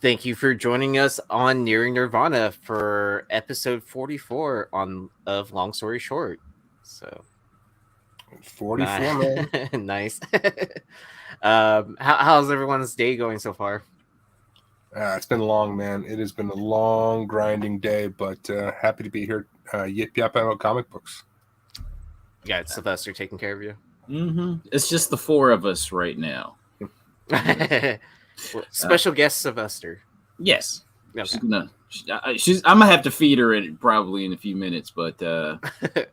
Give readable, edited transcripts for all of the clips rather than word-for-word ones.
Thank you for joining us on Nearing Nirvana for episode 44 of Long Story Short. So 44, man. Nice. How's everyone's day going so far? It's been long, man. It has been a long, grinding day, but happy to be here. Yip yap about comic books. You got Sylvester taking care of you? It's just the four of us right now. Special guest Sylvester. Yes. Okay. I'm gonna have to feed her probably in a few minutes, but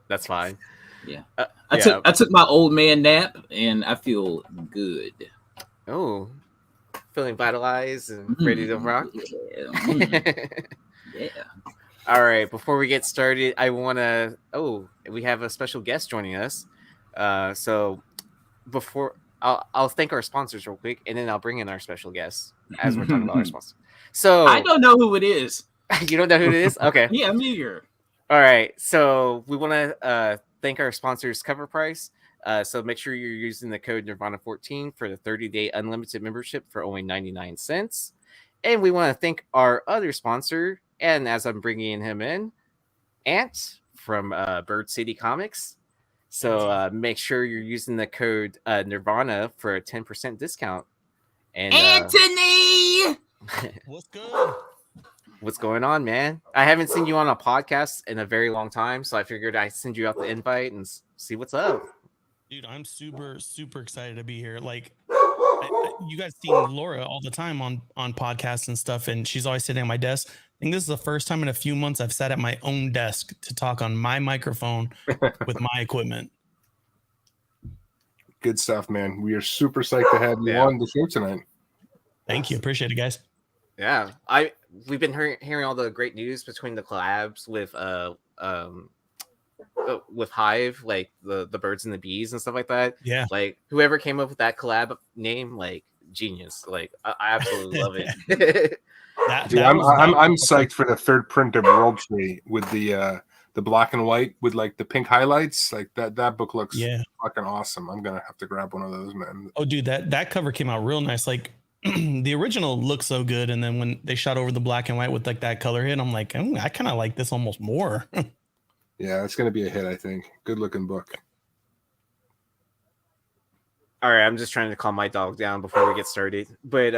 that's fine. Yeah. I took my old man nap and I feel good. Oh, feeling vitalized and ready to rock. Yeah. All right. Before we get started, I want to. Oh, we have a special guest joining us. So before I'll thank our sponsors real quick, and then I'll bring in our special guest as we're talking about our sponsors. So I don't know who it is. You don't know who it is? Okay. Yeah, I'm eager. All right. So we want to thank our sponsors, Cover Price. So make sure you're using the code Nirvana14 for the 30-day unlimited membership for only 99 cents. And we want to thank our other sponsor, and as I'm bringing him in, Ant from Bird City Comics. So make sure you're using the code Nirvana for a 10% discount. And Anthony! What's good? What's going on, man? I haven't seen you on a podcast in a very long time, so I figured I'd send you out the invite and see what's up. Dude, I'm super excited to be here. Like, you guys see Laura all the time on podcasts and stuff, and she's always sitting at my desk. I think this is the first time in a few months I've sat at my own desk to talk on my microphone with my equipment. Good stuff, man. We are super psyched to have you on the show tonight. Thank you. Appreciate it, guys. Yeah, we've been hearing all the great news between the collabs with Hive, like the birds and the bees and stuff like that. Yeah, like whoever came up with that collab name, like genius. Like I absolutely love it. Dude, I'm psyched for the third print of World Tree with the black and white with like the pink highlights. Like that book looks fucking awesome. I'm gonna have to grab one of those, man. Oh, dude, that cover came out real nice. Like the original looked so good, and then when they shot over the black and white with like that color hit, I'm like, I kind of like this almost more. Yeah, it's gonna be a hit, I think. Good looking book. All right, I'm just trying to calm my dog down before we get started, but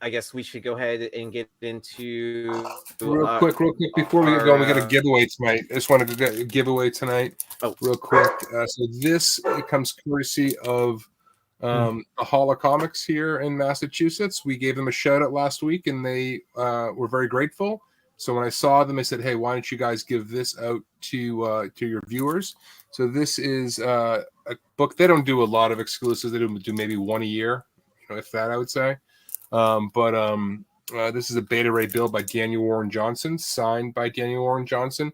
I guess we should go ahead and get into real quick before we get going. We got a giveaway tonight. I just wanted to get a giveaway tonight. Real quick. So this comes courtesy of the Hall of Comics here in Massachusetts. We gave them a shout out last week, and they were very grateful. So when I saw them, I said, "Hey, why don't you guys give this out to your viewers?" So this is a book. They don't do a lot of exclusives. They do maybe one a year, if that, I would say. This is a beta ray build by Daniel Warren Johnson, signed by Daniel Warren Johnson.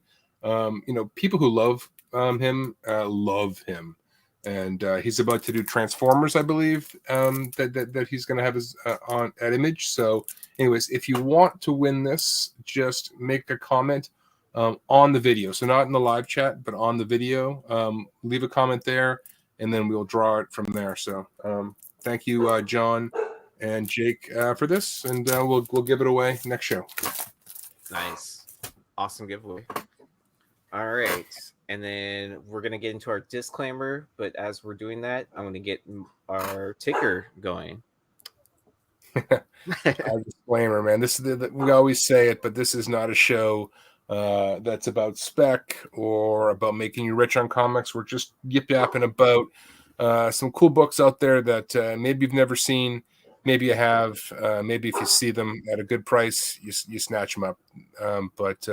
People who love him love him. And he's about to do Transformers, I believe, that he's going to have his on at Image. So, anyways, if you want to win this, just make a comment on the video. So not in the live chat, but on the video. Leave a comment there, and then we'll draw it from there. So, thank you, John and Jake, for this, and we'll give it away next show. Nice, awesome giveaway. All right. And then we're going to get into our disclaimer. But as we're doing that, I'm going to get our ticker going. Our disclaimer, man. We always say it, but this is not a show that's about spec or about making you rich on comics. We're just yip-yapping about some cool books out there that maybe you've never seen. Maybe you have. Maybe if you see them at a good price, you snatch them up. But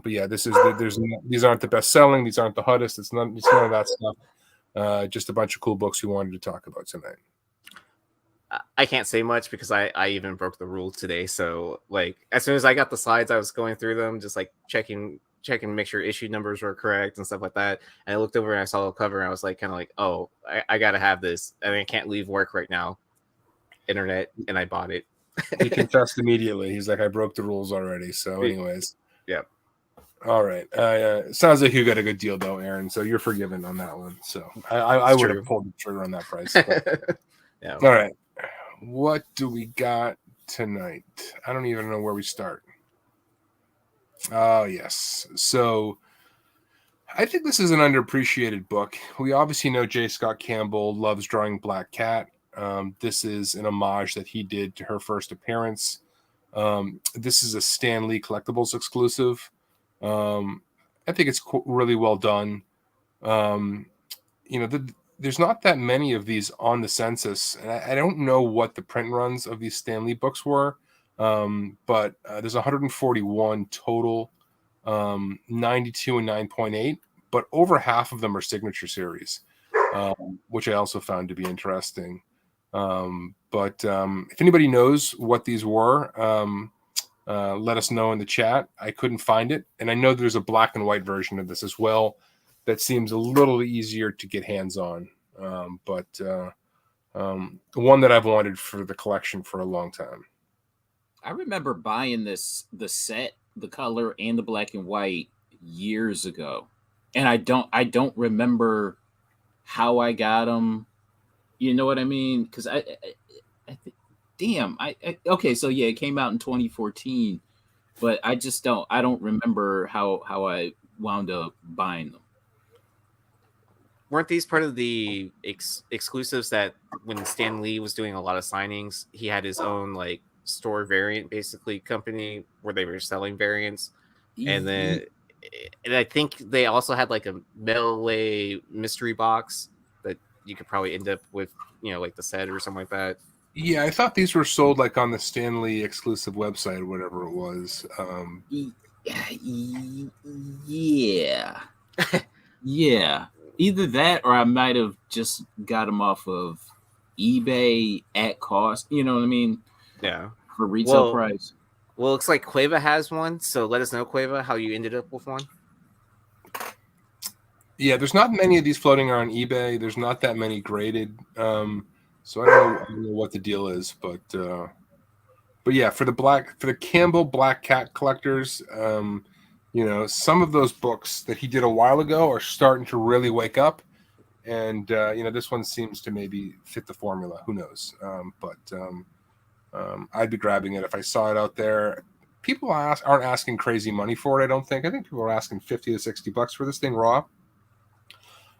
yeah, these aren't the best selling. These aren't the hottest. It's none of that stuff. Just a bunch of cool books we wanted to talk about tonight. I can't say much because I even broke the rule today. So like as soon as I got the slides, I was going through them, just like checking to make sure issue numbers were correct and stuff like that. And I looked over and I saw the cover and I was like kind of like, oh, I gotta have this. I mean, I can't leave work right now. Internet, and I bought it. He confessed immediately. He's like, I broke the rules already. So anyways. Yeah. All right. Sounds like you got a good deal though, Aaron. So you're forgiven on that one. So I would have pulled the trigger on that price. But... Yeah. All right. what do we got tonight? I don't even know where we start. Oh, yes. So I think this is an underappreciated book. We obviously know J. Scott Campbell loves drawing Black Cat. This is an homage that he did to her first appearance. This is a Stan Lee Collectibles exclusive. I think it's really well done. There's not that many of these on the census, and I don't know what the print runs of these Stan Lee books were, but there's 141 total, 92 and 9.8, but over half of them are signature series, which I also found to be interesting. But if anybody knows what these were, let us know in the chat. I couldn't find it, and I know there's a black and white version of this as well that seems a little easier to get hands on, but one that I've wanted for the collection for a long time. I remember buying the set, the color and the black and white years ago, and I don't remember how I got them. You know what I mean? Because I damn, okay, so yeah, it came out in 2014, but I don't remember how I wound up buying them. Weren't these part of the exclusives that when Stan Lee was doing a lot of signings, he had his own like store variant basically company where they were selling variants, and then and I think they also had like a melee mystery box that you could probably end up with, like the set or something like that. Yeah, I thought these were sold like on the Stan Lee exclusive website or whatever it was. Yeah. Yeah. Either that or I might have just got them off of eBay at cost. You know what I mean? Yeah. For retail price. Well, it looks like Cueva has one, so let us know, Cueva, how you ended up with one. Yeah, there's not many of these floating around eBay. There's not that many graded. So I don't know what the deal is, but yeah, for the Campbell Black Cat collectors, some of those books that he did a while ago are starting to really wake up, and this one seems to maybe fit the formula. Who knows? I'd be grabbing it if I saw it out there. People aren't asking crazy money for it. I don't think. I think people are asking $50 to $60 for this thing raw,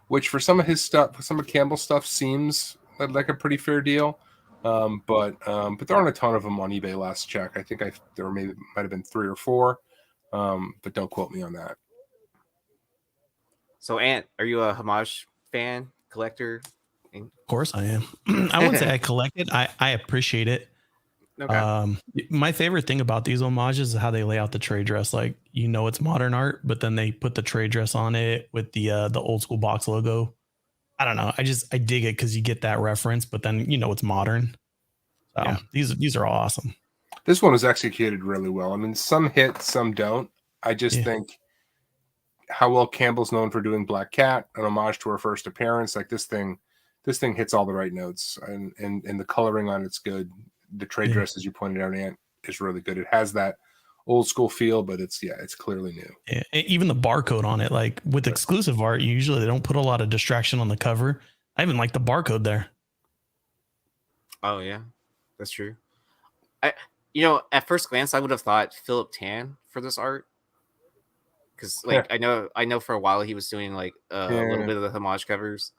which for some of his stuff, some of Campbell's stuff seems like a pretty fair deal. But there aren't a ton of them on eBay last check. I think there might have been 3 or 4. But don't quote me on that. So, Ant, are you a homage fan, collector? Of course I am. I wouldn't say I collect it. I appreciate it. Okay. My favorite thing about these homages is how they lay out the trade dress. Like, it's modern art, but then they put the trade dress on it with the old school box logo. I don't know. I dig it because you get that reference, but then it's modern. So yeah. These are all awesome. This one was executed really well. I mean, some hit, some don't. I just think how well Campbell's known for doing Black Cat, an homage to her first appearance. Like this thing hits all the right notes, and the coloring on it's good. The trade dress, as you pointed out, Ant, is really good. It has that old school feel, but it's clearly new. Yeah, even the barcode on it, like with exclusive art, usually they don't put a lot of distraction on the cover. I even like the barcode there. Oh yeah, that's true. At first glance, I would have thought Philip Tan for this art, because I know for a while he was doing like a little bit of the homage covers.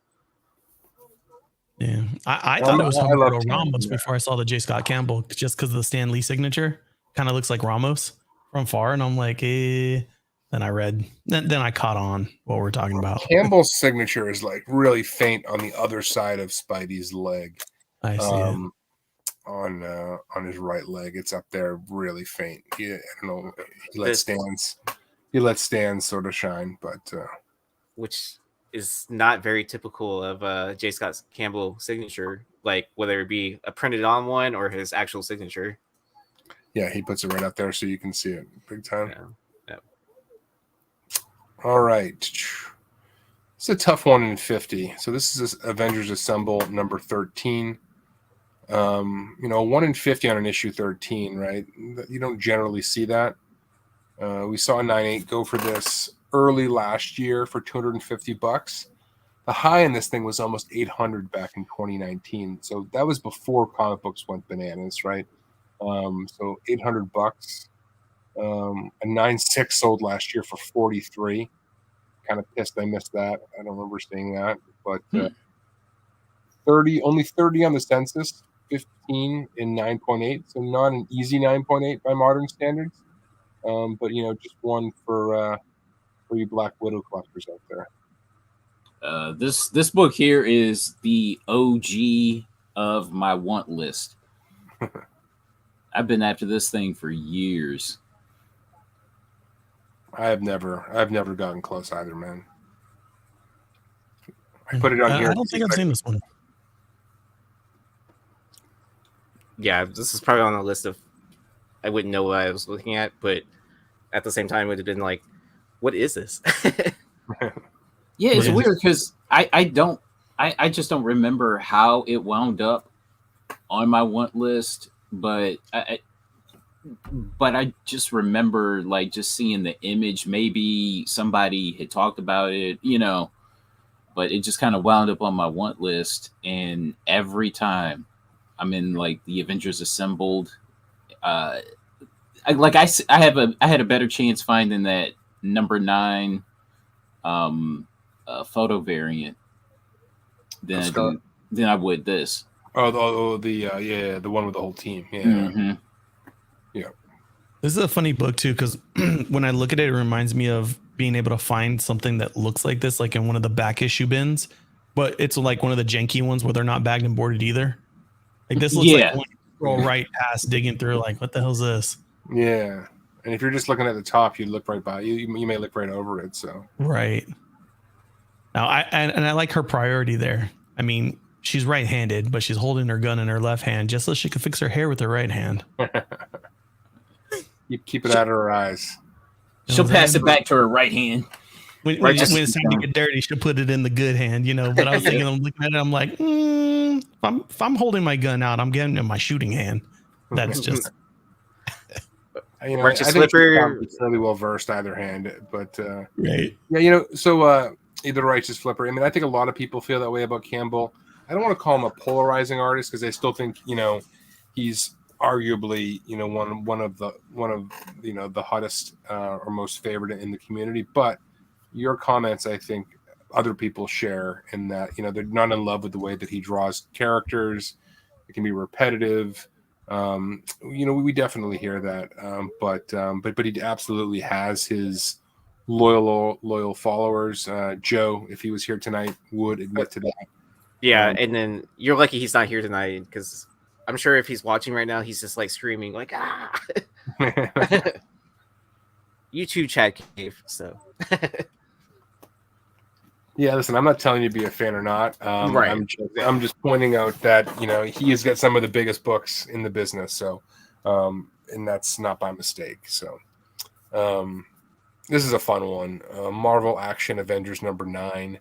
Yeah, I thought it was Humberto Ramos before I saw the J. Scott Campbell, just because of the Stan Lee signature. Kind of looks like Ramos from far, and I'm like, Then I read, then I caught on what we're talking about. Campbell's signature is like really faint on the other side of Spidey's leg. I see on his right leg. It's up there really faint. I don't know. He lets Stans sort of shine, but which is not very typical of J. Scott Campbell signature, like whether it be a printed on one or his actual signature. Yeah, he puts it right up there so you can see it big time. Yeah. All right. It's a tough 1 in 50. So this is Avengers Assemble number 13. 1 in 50 on an issue 13, right? You don't generally see that. We saw 9.8 go for this early last year for $250. The high in this thing was almost 800 back in 2019. So that was before comic books went bananas, right? So $800. A 9.6 sold last year for 43. Kind of pissed I missed that. I don't remember seeing that, but 30 on the census, 15 in 9.8. So not an easy 9.8 by modern standards. But just one for you Black Widow collectors out there. This book here is the OG of my want list. I've been after this thing for years. I've never gotten close either, man. I put it on here. I don't think I've seen this one. Yeah, this is probably on the list of. I wouldn't know what I was looking at, but at the same time, it would have been like, "What is this?" Yeah, it's weird because I just don't remember how it wound up on my want list, but I just remember like just seeing the image. Maybe somebody had talked about it, but it just kind of wound up on my want list. And every time I'm in like the Avengers Assembled, I had a better chance finding that number 9 photo variant than I would this. The one with the whole team. Yeah. Mm-hmm. Yeah. This is a funny book too, because when I look at it, it reminds me of being able to find something that looks like this, like in one of the back issue bins, but it's like one of the janky ones where they're not bagged and boarded either. Like this looks like one you scroll right past, digging through, like, what the hell's this? Yeah. And if you're just looking at the top, you look right by you may look right over it. So right. Now I like her priority there. I mean, she's right-handed, but she's holding her gun in her left hand just so she can fix her hair with her right hand. You keep it out of her eyes. She'll pass it back to her right hand. When it's time to get dirty, she'll put it in the good hand, But I was thinking, I'm looking at it, I'm like, if I'm holding my gun out, I'm getting in my shooting hand. That's just. Righteous Flipper, it's really well versed either hand, but right. Yeah, so either Righteous Flipper. I mean, I think a lot of people feel that way about Campbell. I don't want to call him a polarizing artist because I still think he's arguably one of the hottest or most favorite in the community. But your comments, I think, other people share in that they're not in love with the way that he draws characters. It can be repetitive. We definitely hear that. But he absolutely has his loyal followers. Joe, if he was here tonight, would admit to that. Yeah, and then you're lucky he's not here tonight because I'm sure if he's watching right now, he's just like screaming like ah. You too, Chad Cave. So. Yeah, listen, I'm not telling you to be a fan or not. Right. I'm just pointing out that he has got some of the biggest books in the business. So, and that's not by mistake. So, this is a fun one. Marvel Action Avengers number 9.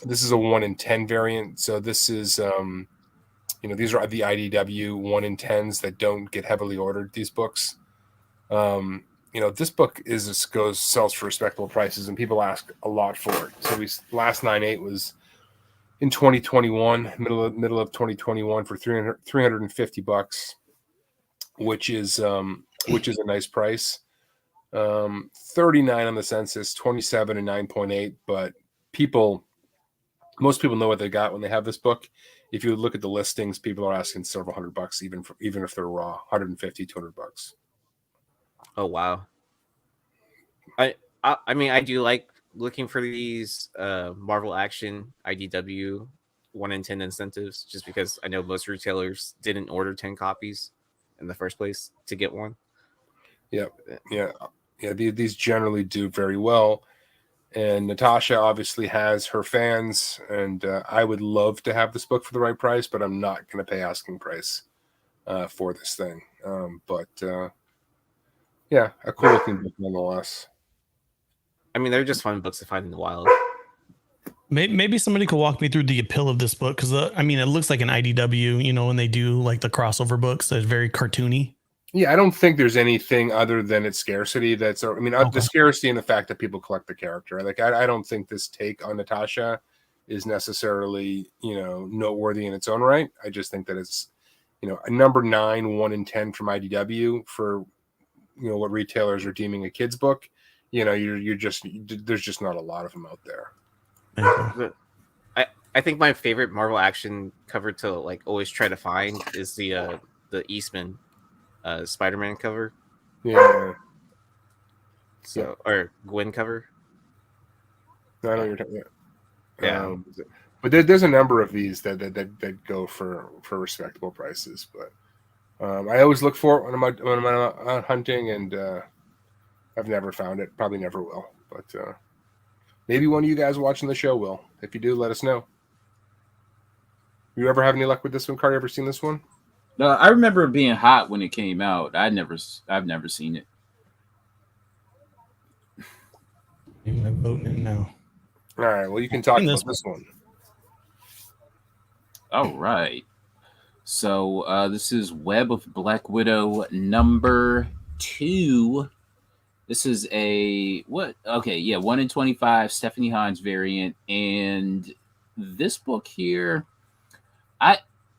This is a 1 in 10 variant. So this is these are the IDW 1 in 10s that don't get heavily ordered. These books. This book sells for respectable prices, and people ask a lot for it. So last 9.8 was in 2021, middle of 2021 for $350, which is a nice price. 39 on the census, 27 and 9.8. But most people know what they got when they have this book. If you look at the listings, people are asking several $100, even if they're raw, $150, $200. Oh wow! I mean I do like looking for these Marvel Action IDW 1 in 10 incentives just because I know most retailers didn't order 10 copies in the first place to get one. Yeah. These generally do very well, and Natasha obviously has her fans, and I would love to have this book for the right price, but I'm not going to pay asking price for this thing. Yeah, a cool looking book nonetheless. I mean, they're just fun books to find in the wild. Maybe somebody could walk me through the appeal of this book because it looks like an IDW, when they do like the crossover books. That's very cartoony. Yeah, I don't think there's anything other than its scarcity that's. I mean, Okay. the scarcity and the fact that people collect the character. Like, I don't think this take on Natasha is necessarily, noteworthy in its own right. I just think that it's, a number 9, 1 in 10 from IDW for, what retailers are deeming a kid's book. You're just there's just not a lot of them out there. Thank you. I think my favorite Marvel Action cover to like always try to find is the Eastman Spider-Man cover. Yeah. So or Gwen cover. No, I know what you're talking about. Yeah. But there's a number of these that go for respectable prices. But I always look for it when I'm out hunting, and I've never found it. Probably never will. But maybe one of you guys watching the show will. If you do, let us know. You ever have any luck with this one, Carter? Ever seen this one? No, I remember it being hot when it came out. I've never seen it. I'm voting now. All right. Well, you can talk about this one. All right. So this is Web of Black Widow number 2. This is a what? Okay, yeah, 1 in 25 Stephanie Hans variant, and this book here,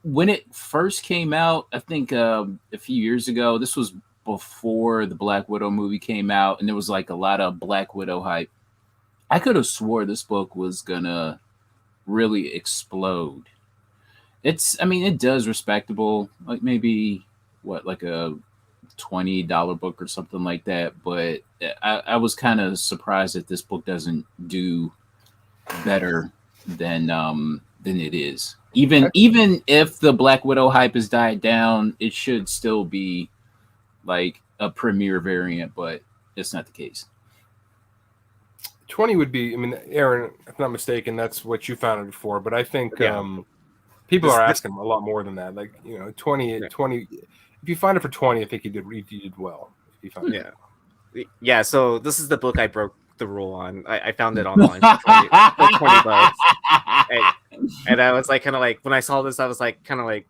when it first came out, I think a few years ago. This was before the Black Widow movie came out, and there was like a lot of Black Widow hype. I could have swore this book was gonna really explode. It does respectable, like maybe like a $20 book or something like that. But I was kind of surprised that this book doesn't do better than it is. Even if the Black Widow hype has died down, it should still be like a premier variant, but it's not the case. 20 would be. I mean, Aaron, if I'm not mistaken, that's what you found it for. But I think people are asking a lot more than that. Like 20. If you find it for 20, I think you did well. If you found it. Yeah. So this is the book I broke the rule on. I found it online for $20. And I was like, kind of like, when I saw this, I was like, kind of like,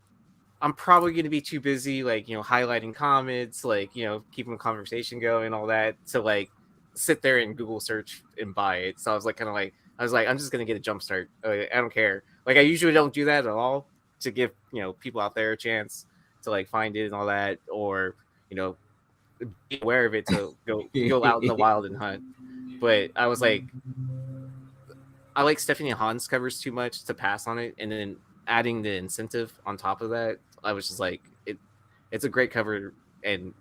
I'm probably going to be too busy, like, highlighting comments, like, keeping the conversation going, all that, to like sit there and Google search and buy it. So I was like, I'm just going to get a jump start. I don't care. Like, I usually don't do that at all to give, people out there a chance to like find it and all that, or, be aware of it to go out in the wild and hunt. But I was like, I like Stephanie Hans covers too much to pass on it, and then adding the incentive on top of that, I was just like, it's a great cover, and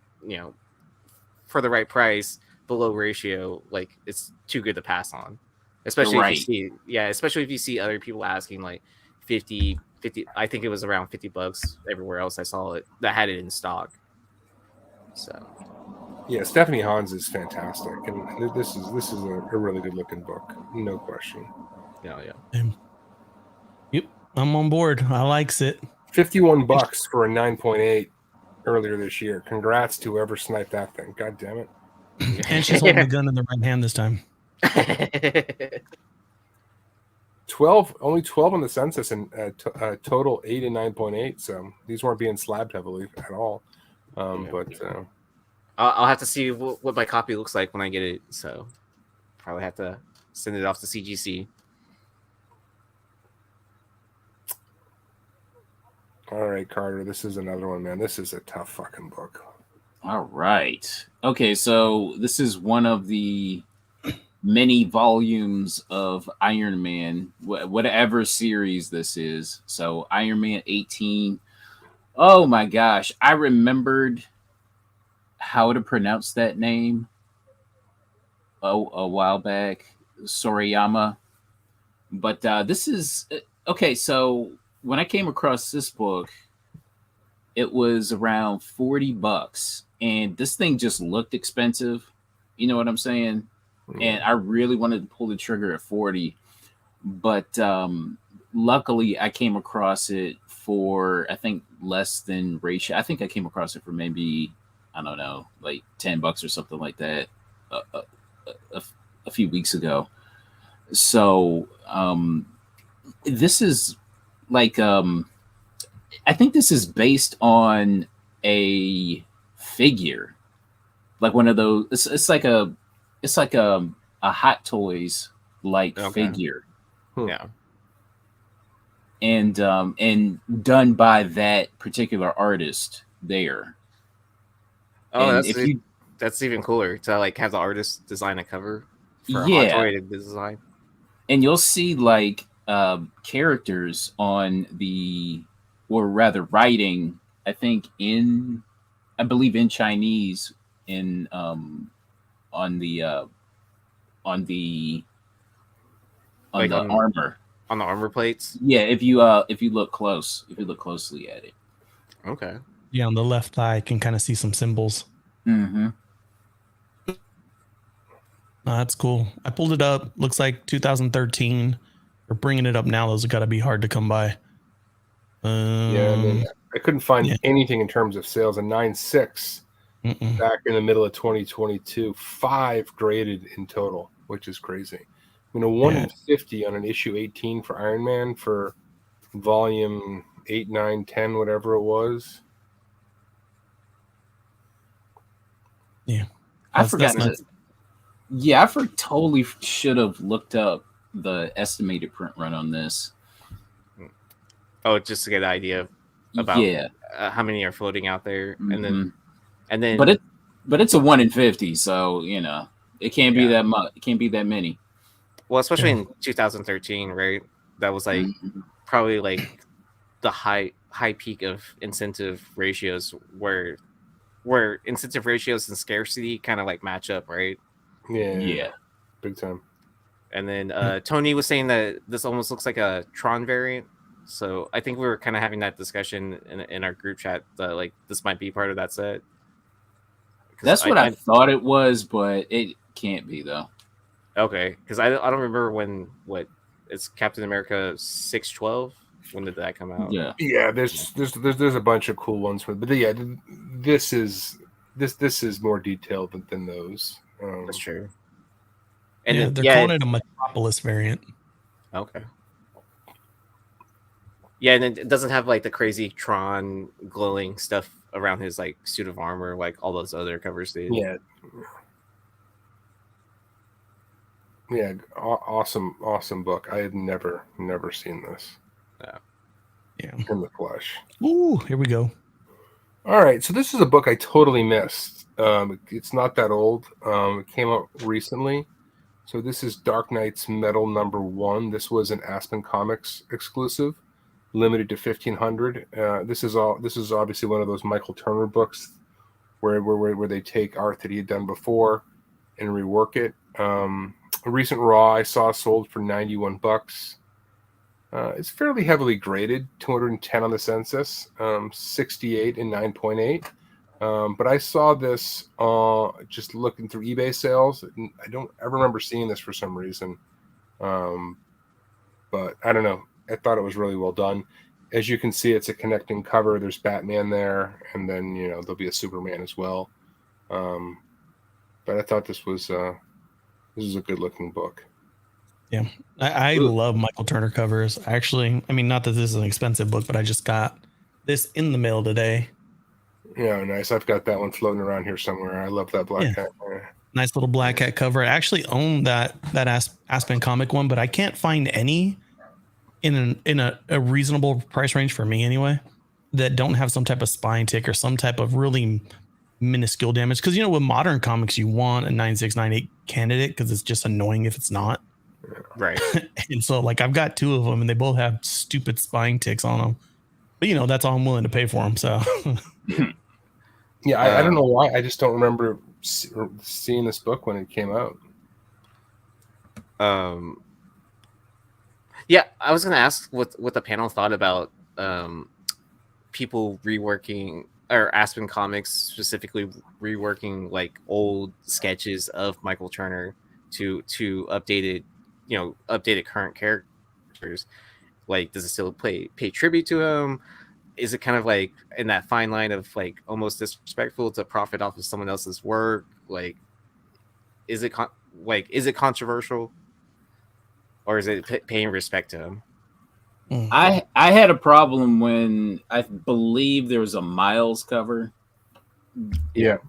for the right price, below ratio, like it's too good to pass on. Especially if you see other people asking like 50. I think it was around $50 everywhere else I saw it that had it in stock. So yeah, Stephanie Hans is fantastic, and this is a really good looking book, no question. Yeah. Yep, I'm on board. I likes it. $51 for a 9.8 earlier this year. Congrats to whoever sniped that thing. God damn it! And she's holding the gun in the right hand this time. 12, only 12 on the census, and total 8 and 9.8. So these weren't being slabbed heavily at all. But I'll have to see what my copy looks like when I get it. So probably have to send it off to CGC. All right, Carter, this is another one, man. This is a tough fucking book. All right. Okay, so this is one of the many volumes of Iron Man, whatever series this is. So Iron Man 18. Oh my gosh, I remembered how to pronounce that name a while back, Sorayama. But this is okay. So when I came across this book, it was around $40, and this thing just looked expensive. You know what I'm saying? And I really wanted to pull the trigger at 40, but luckily I came across it for, I think, less than ratio. I think I came across it for maybe, I don't know, like $10 or something like that a few weeks ago. So this is like, I think this is based on a figure, like one of those. It's like a Hot Toys like figure. Yeah. And done by that particular artist there. Oh, And that's even cooler to like have the artist design a cover for a Yeah. Hot Toy to design. and you'll see like characters on the, or rather writing, I believe in Chinese on the Like on- armor. On the armor plates. Yeah, if you look closely at it. Okay. Yeah, on the left thigh, I can kind of see some symbols. Mm-hmm. That's cool. I pulled it up. Looks like 2013. We're bringing it up now. Those have got to be hard to come by. Yeah, I mean, I couldn't find anything in terms of sales. A 9.6 back in the middle of 2022, 5 graded in total, which is crazy. I mean, a 1 in 50 on an issue 18 for Iron Man for volume 8, 9, 10, whatever it was. Yeah, I forgot. Yeah, totally should have looked up the estimated print run on this. Oh, just to get an idea about how many are floating out there, and then. But it's a 1 in 50, so you know it can't be that much. It can't be that many. Well, especially in 2013, right? That was like probably like the high peak of incentive ratios, where incentive ratios and scarcity kind of like match up, right? Yeah, big time. And then Tony was saying that this almost looks like a Tron variant. So I think we were kind of having that discussion in our group chat that like this might be part of that set. That's what I thought it was, but it can't be though. Okay, because I don't remember it's Captain America 612. When did that come out? Yeah. There's a bunch of cool ones, but yeah, this is more detailed than those. That's true. And they're calling it a Metropolis variant. Okay. Yeah, and it doesn't have like the crazy Tron glowing stuff around his like suit of armor like all those other covers did. Yeah, awesome book. I had never seen this. Yeah, in the flesh. Ooh, here we go. All right, so this is a book I totally missed. It's not that old. It came out recently. So this is Dark Knight's Metal #1. This was an Aspen Comics exclusive, limited to 1,500. This is obviously one of those Michael Turner books where they take art that he had done before and rework it. A recent Raw I saw sold for $91. It's fairly heavily graded, 210 on the census, 68 and 9.8. But I saw this just looking through eBay sales. I remember seeing this for some reason. But I don't know. I thought it was really well done. As you can see, it's a connecting cover. There's Batman there, and then there'll be a Superman as well. But I thought this was a good looking book. Yeah, I love Michael Turner covers. Actually, I mean, not that this is an expensive book, but I just got this in the mail today. Yeah, nice. I've got that one floating around here somewhere. I love that Black Cat. Nice little Black Cat cover. I actually own that Aspen comic one, but I can't find any in a reasonable price range for me anyway that don't have some type of spine tick or some type of really minuscule damage. Because with modern comics, you want a 9.6, 9.8 candidate because it's just annoying if it's not. Right. And so like I've got 2 of them and they both have stupid spine ticks on them, but that's all I'm willing to pay for them. So yeah, I don't know why. I just don't remember seeing this book when it came out. Yeah, I was gonna ask what the panel thought about people reworking, or Aspen Comics specifically reworking like old sketches of Michael Turner to updated current characters. Like, does it still pay tribute to him? Is it kind of like in that fine line of like almost disrespectful to profit off of someone else's work? Like, is it controversial, or is it paying respect to him? I had a problem when I believe there was a Miles cover Yep.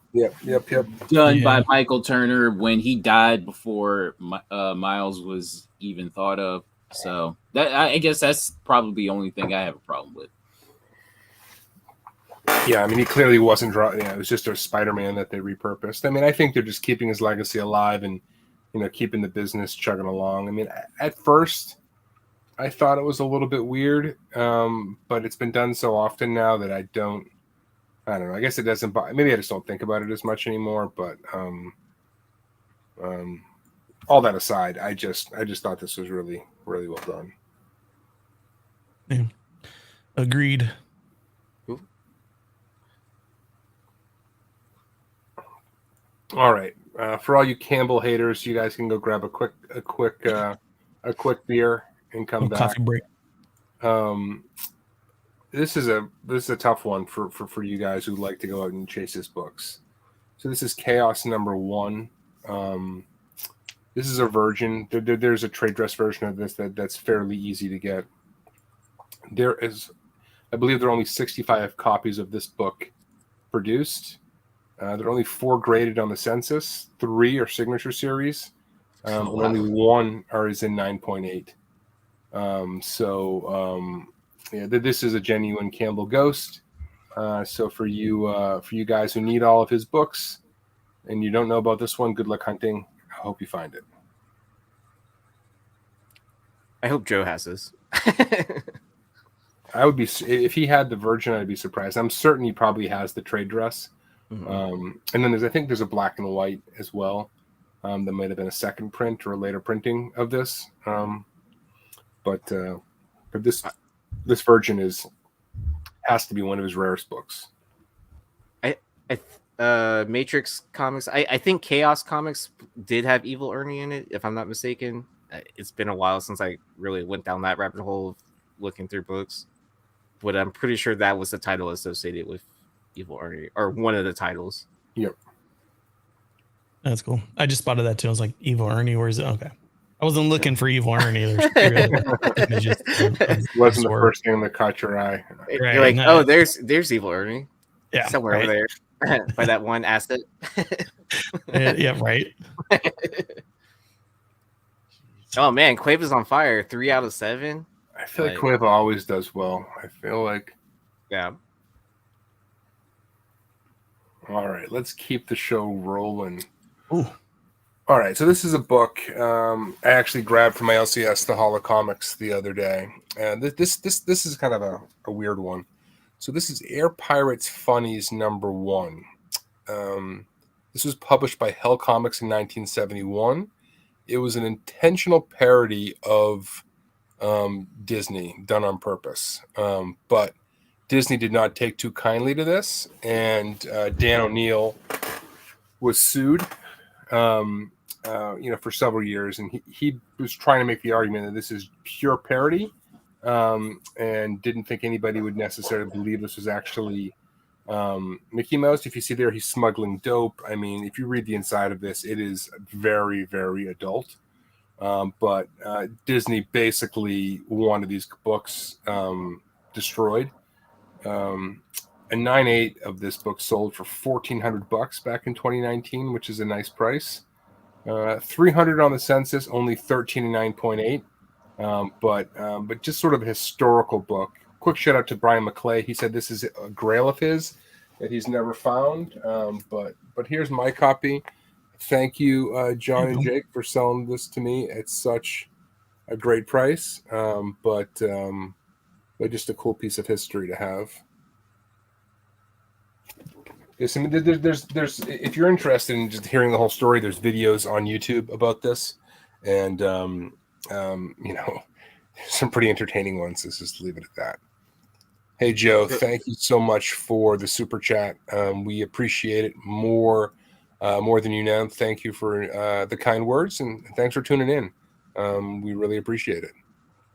Done by Michael Turner when he died before Miles was even thought of. So that I guess that's probably the only thing I have a problem with. Yeah, I mean, he clearly wasn't it was just a Spider-Man that they repurposed. I mean, I think they're just keeping his legacy alive and, keeping the business chugging along. I mean, at first, I thought it was a little bit weird, but it's been done so often now that I don't know. I guess it doesn't. Maybe I just don't think about it as much anymore. But all that aside, I just thought this was really, really well done. Yeah. Agreed. All right, for all you Campbell haters, you guys can go grab a quick beer and come back. Coffee break. This is a tough one for you guys who like to go out and chase his books. So this is Chaos #1. This is a version. There's a trade dress version of this that's fairly easy to get. I believe there are only 65 copies of this book produced. There are only 4 graded on the census, 3 are signature series, and only 1 is in 9.8. This is a genuine Campbell ghost. So for you guys who need all of his books and you don't know about this one, good luck hunting. I hope you find it. I hope Joe has this. I would be, if he had the Virgin, I'd be surprised. I'm certain he probably has the trade dress. Mm-hmm. And then I think there's a black and white as well. That might have been a second print or a later printing of this. But this Virgin has to be one of his rarest books. Matrix Comics. I think Chaos Comics did have Evil Ernie in it, if I'm not mistaken. It's been a while since I really went down that rabbit hole of looking through books, but I'm pretty sure that was the title associated with Evil Ernie, or one of the titles. Yep. That's cool. I just spotted that too. I was like, Evil Ernie, where is it? Okay. I wasn't looking for Evil Ernie. It wasn't the first thing that caught your eye. Right, you're like, oh, there's Evil Ernie. Yeah. Somewhere over there by that one asset. Yeah, right. Oh man, Quave is on fire. 3 out of 7. I feel like Quave always does well. I feel like. Yeah. All right, let's keep the show rolling. Ooh. All right, so this is a book I actually grabbed from my LCS, the Hall of Comics, the other day. And this is kind of a weird one. So this is Air Pirates Funnies #1. This was published by Hell Comics in 1971. It was an intentional parody of Disney, done on purpose. But Disney did not take too kindly to this, and Dan O'Neill was sued, for several years, and he was trying to make the argument that this is pure parody, and didn't think anybody would necessarily believe this was actually Mickey Mouse. If you see there, he's smuggling dope. I mean, if you read the inside of this, it is very, very adult. But Disney basically wanted these books destroyed. A 9.8 of this book sold for $1,400 back in 2019, which is a nice price. 300 on the census, only 13 and 9.8. But just sort of a historical book. Quick shout out to Brian McClay. He said this is a grail of his that he's never found. But here's my copy. Thank you, John and Jake, for selling this to me at such a great price. But just a cool piece of history to have. Yes, I mean, there's if you're interested in just hearing the whole story, there's videos on YouTube about this, and some pretty entertaining ones. Let's just leave it at that. Hey Joe, thank you so much for the super chat. We appreciate it more than you know. Thank you for the kind words, and thanks for tuning in. We really appreciate it.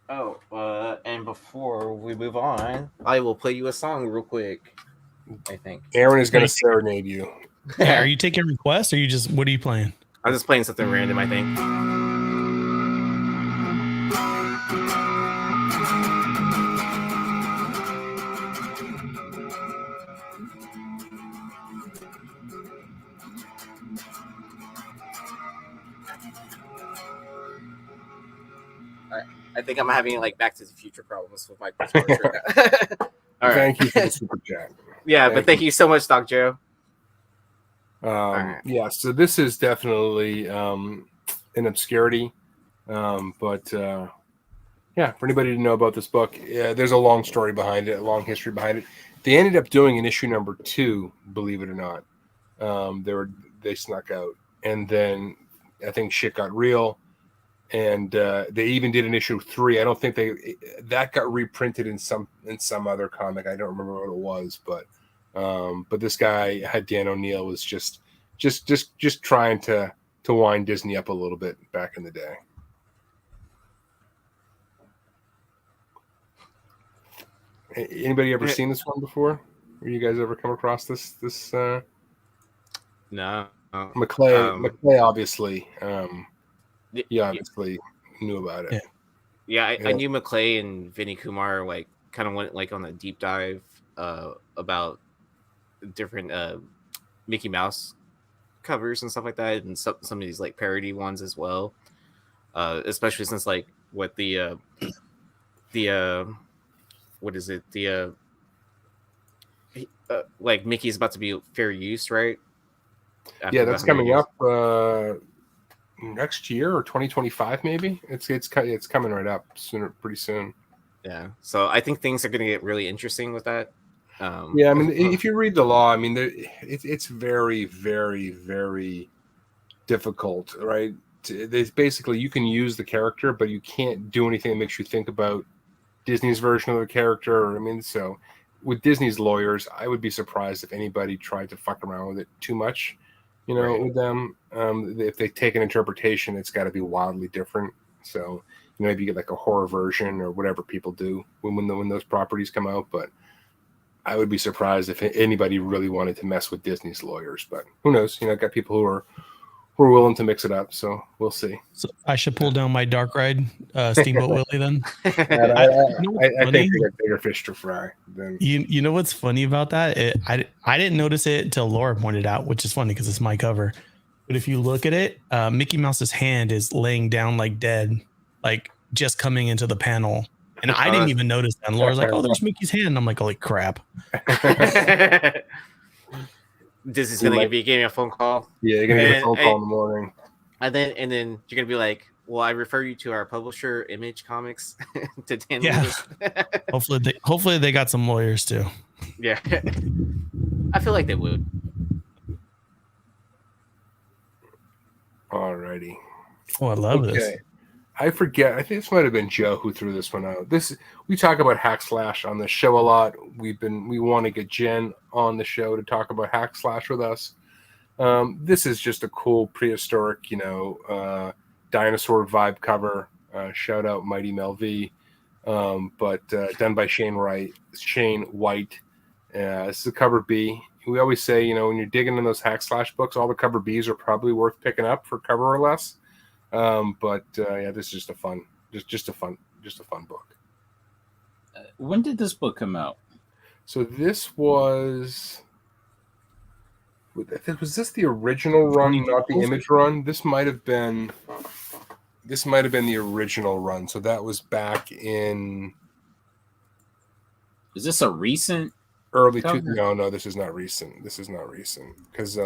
Oh, and before we move on, I will play you a song real quick. I think Aaron is going to serenade you. Yeah, are you taking requests, or what are you playing? I'm just playing something random, I think. I think I'm having like Back to the Future problems with my Xbox right now. All right. Thank you for the super chat. Yeah, but thank you so much, Doc Joe. Right. Yeah, so this is definitely an obscurity. But yeah, for anybody to know about this book, there's a long story behind it, a long history behind it. They ended up doing an issue number 2, believe it or not. They snuck out, and then I think shit got real, and they even did an issue 3. I don't think that got reprinted in some other comic. I don't remember what it was, but this guy had Dan O'Neill was just trying to wind Disney up a little bit back in the day. Anybody ever seen this one before? Or you guys ever come across this? No. McClay obviously. He obviously knew about it. Yeah, I knew McClay and Vinny Kumar like kind of went like on a deep dive about different Mickey Mouse covers and stuff like that, and some of these like parody ones as well. Especially since like what the what is it? Like Mickey's about to be fair use, right? After that's coming up next year or 2025, maybe. It's coming right up pretty soon. Yeah, so I think things are going to get really interesting with that. Yeah, I mean, if you read the law, I mean, it's very, very, very difficult, right? It's basically you can use the character, but you can't do anything that makes you think about Disney's version of the character. I mean, so with Disney's lawyers, I would be surprised if anybody tried to fuck around with it too much, right. With them. If they take an interpretation, it's got to be wildly different. So, maybe you get like a horror version or whatever people do when those properties come out. But I would be surprised if anybody really wanted to mess with Disney's lawyers. But who knows? Got people who are willing to mix it up, so we'll see. So I should pull down my Dark Ride Steamboat Willie then. I think they got bigger fish to fry. You know what's funny about that? I didn't notice it until Laura pointed out, which is funny because it's my cover. But if you look at it, Mickey Mouse's hand is laying down like dead, like just coming into the panel. And I didn't even notice that. And Laura's like, "Oh, there's Mickey's hand." And I'm like, "Holy crap!" Disney's gonna be getting a phone call. Yeah, you're gonna get a phone call in the morning. And then you're gonna be like, "Well, I refer you to our publisher, Image Comics, to handle this." Hopefully they got some lawyers too. Yeah, I feel like they would. Alrighty. Oh, I love this. I forget. I think this might have been Joe who threw this one out. We talk about Hack Slash on the show a lot. We want to get Jen on the show to talk about Hack Slash with us. This is just a cool prehistoric, dinosaur vibe cover. Shout out Mighty Mel V. But done by Shane White. This is a cover B. We always say, when you're digging in those Hack Slash books, all the cover Bs are probably worth picking up for cover or less. But this is just a fun book. When did this book come out? So this was this the original run, not the Image run? This might have been the original run. So that was back in. Is this a recent? Early no, this is not recent. Because they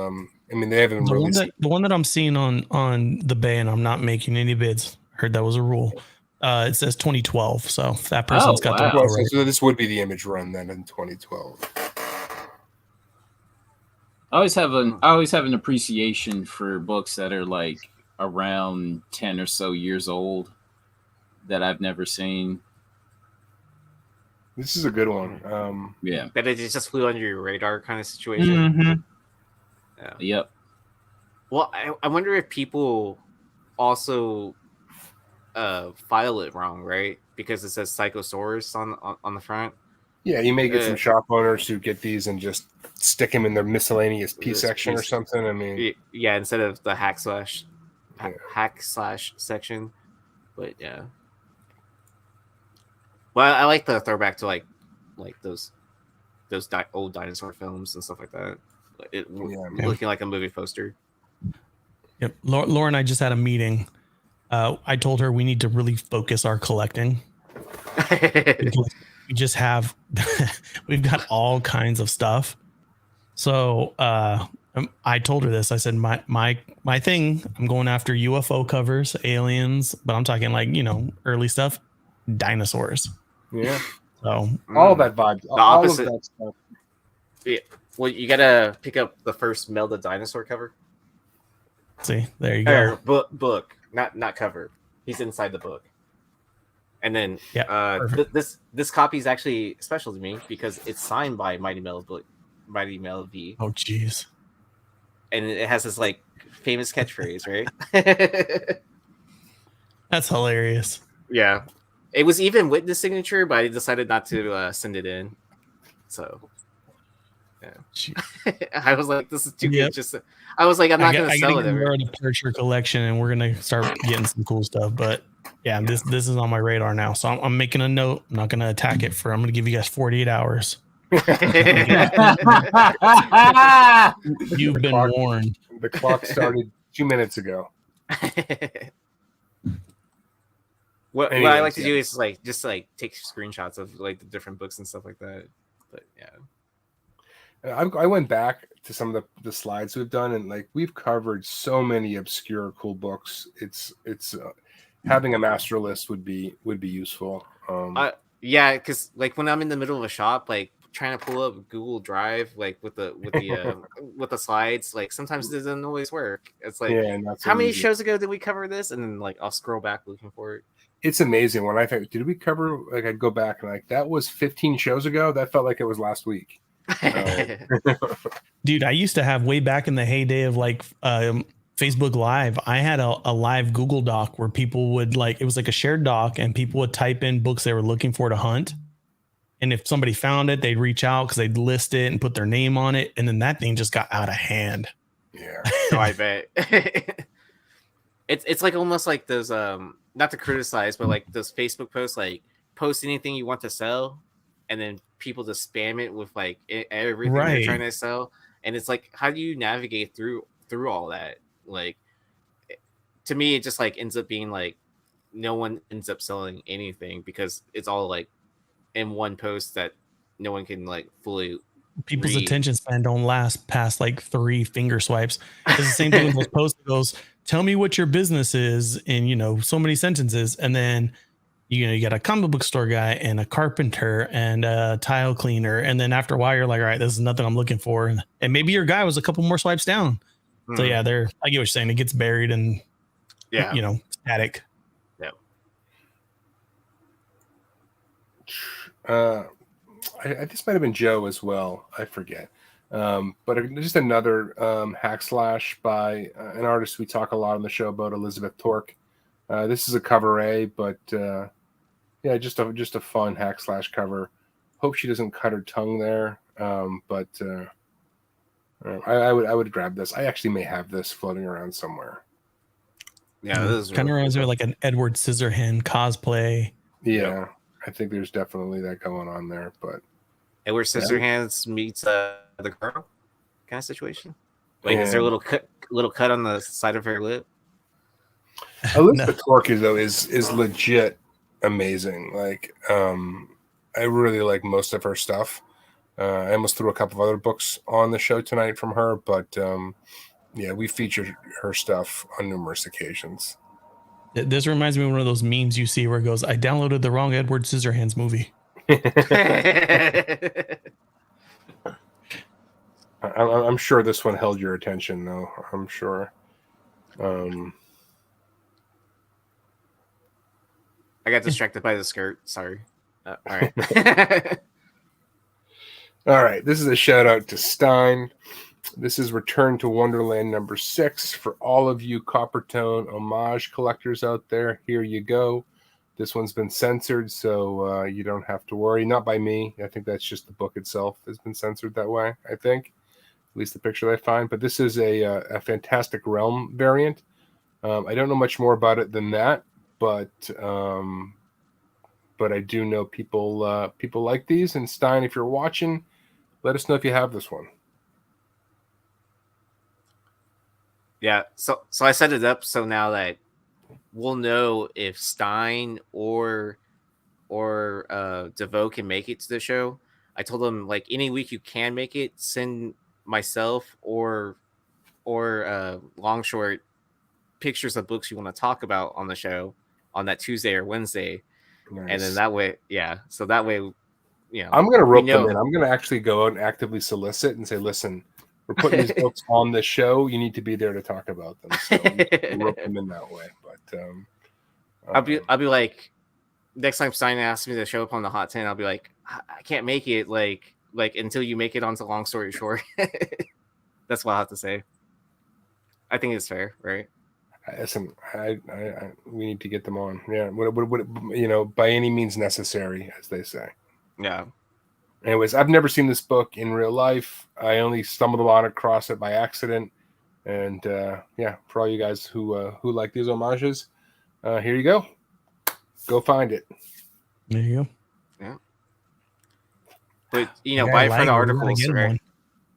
haven't released the one that I'm seeing on the Bay, and I'm not making any bids. Heard that was a rule. It says 2012, so that person's got the right. So this would be the Image run then in 2012. I always have an appreciation for books that are like around 10 or so years old that I've never seen. This is a good one. Yeah. That it just flew under your radar kind of situation. Mm-hmm. Yeah. Yep. Well, I wonder if people also file it wrong, right? Because it says Psychosaurus on the front. Yeah, you may get some shop owners who get these and just stick them in their miscellaneous P section or something. I mean, yeah, instead of the hack slash section. But yeah. Well, I like the throwback to like those old dinosaur films and stuff like that. Looking like a movie poster. Yep. Laura and I just had a meeting, I told her we need to really focus our collecting. Because we just have we've got all kinds of stuff. So I told her this. I said my thing, I'm going after UFO covers, aliens, but I'm talking like, early stuff, dinosaurs. Yeah. So all that vibe. The all opposite. Of that stuff. Yeah. Well, you gotta pick up the first Melda dinosaur cover. See, there you go. Or book, not cover. He's inside the book. And then this copy is actually special to me because it's signed by Mighty Mel V. Oh, jeez. And it has this like famous catchphrase, right? That's hilarious. Yeah. It was even witness signature, but I decided not to send it in. So, yeah. I was like, this is too good. I was like, I'm not going to sell it. We're in a Percher collection, and we're going to start getting some cool stuff. But yeah, this is on my radar now. So I'm making a note. I'm not going to attack it I'm going to give you guys 48 hours. You've been warned. The clock started 2 minutes ago. What I like to do is just take screenshots of like the different books and stuff like that. But yeah, I went back to some of the slides we've done, and like we've covered so many obscure cool books. It's having a master list would be useful. Yeah, because like when I'm in the middle of a shop, like trying to pull up Google Drive, like with the with the slides, like sometimes it doesn't always work. It's like, how many shows ago did we cover this? And then like I'll scroll back looking for it. It's amazing when I think, did we cover, like I'd go back and like that was 15 shows ago. That felt like it was last week. Dude, I used to have way back in the heyday of like Facebook Live. I had a live Google Doc where people would it was like a shared doc, and people would type in books they were looking for to hunt. And if somebody found it, they'd reach out because they'd list it and put their name on it. And then that thing just got out of hand. Yeah. Oh, I bet. It's like almost like those not to criticize, but like those Facebook posts, like post anything you want to sell, and then people just spam it with like everything they're trying to sell. And it's like, how do you navigate through all that? Like, to me, it just like ends up being like no one ends up selling anything because it's all like in one post that no one can like fully people's read. Attention span don't last past like 3 finger swipes. It's the same thing with those posts that goes, tell me what your business is in so many sentences, and then you got a comic book store guy and a carpenter and a tile cleaner, and then after a while you're like, all right, this is nothing I'm looking for, and maybe your guy was a couple more swipes down. So yeah, I get what you're saying. It gets buried in static. Yeah. This might have been Joe as well. I forget. But just another hack slash by an artist we talk a lot on the show about, Elizabeth Torque. This is a cover A, but just a fun hack slash cover. Hope she doesn't cut her tongue there. But I would grab this. I actually may have this floating around somewhere. Yeah, this is kind of reminds me of like an Edward Scissorhands cosplay. Yeah, I think there's definitely that going on there. But Edward Scissorhands meets the girl kind of situation. Like, is there a little cut on the side of her lip? Elizabeth Torque though is legit amazing. Like, I really like most of her stuff. I almost threw a couple of other books on the show tonight from her, but we featured her stuff on numerous occasions. This reminds me of one of those memes you see where it goes, I downloaded the wrong Edward Scissorhands movie. I'm sure this one held your attention, though. I'm sure. I got distracted by the skirt. Sorry. All right. All right. This is a shout out to Stein. This is Return to Wonderland number 6 for all of you Coppertone homage collectors out there. Here you go. This one's been censored, so you don't have to worry. Not by me. I think that's just the book itself has been censored that way, I think. At least the picture that I find. But this is a Fantastic Realm variant. I don't know much more about it than that, but I do know people like these. And Stein, if you're watching, let us know if you have this one. Yeah, so I set it up so now that we'll know if Stein or DeVoe can make it to the show. I told them, like, any week you can make it, send myself or Longshort pictures of books you want to talk about on the show on that Tuesday or Wednesday. Nice. And then that way, so that way, I'm going to rope them in. I'm going to actually go out and actively solicit and say, listen, we're putting these books on the show. You need to be there to talk about them. So rope them in that way. But I'll be like, next time Stein asks me to show up on the Hot 10, I'll be like, I can't make it like until you make it onto Long Story Short. That's what I have to say. I think it's fair, right? Listen, we need to get them on. Yeah, what by any means necessary, as they say. Yeah. Anyways, I've never seen this book in real life. I only stumbled across it by accident. And for all you guys who like these homages, here you go. Go find it. There you go. Yeah. But buy it for the articles, right?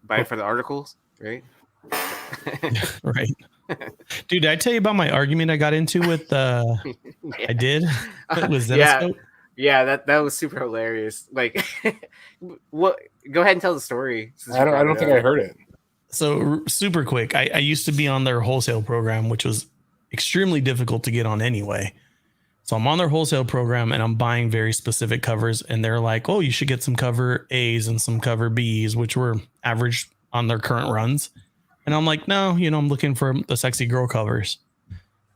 Buy it for the articles, right? Right. Dude, did I tell you about my argument I got into with I did with Zenoscope? Yeah, that was super hilarious. Like, what? Go ahead and tell the story. I don't think I heard it. So super quick. I used to be on their wholesale program, which was extremely difficult to get on anyway. So I'm on their wholesale program and I'm buying very specific covers, and they're like, "Oh, you should get some cover A's and some cover B's," which were average on their current runs. And I'm like, "No, I'm looking for the sexy girl covers."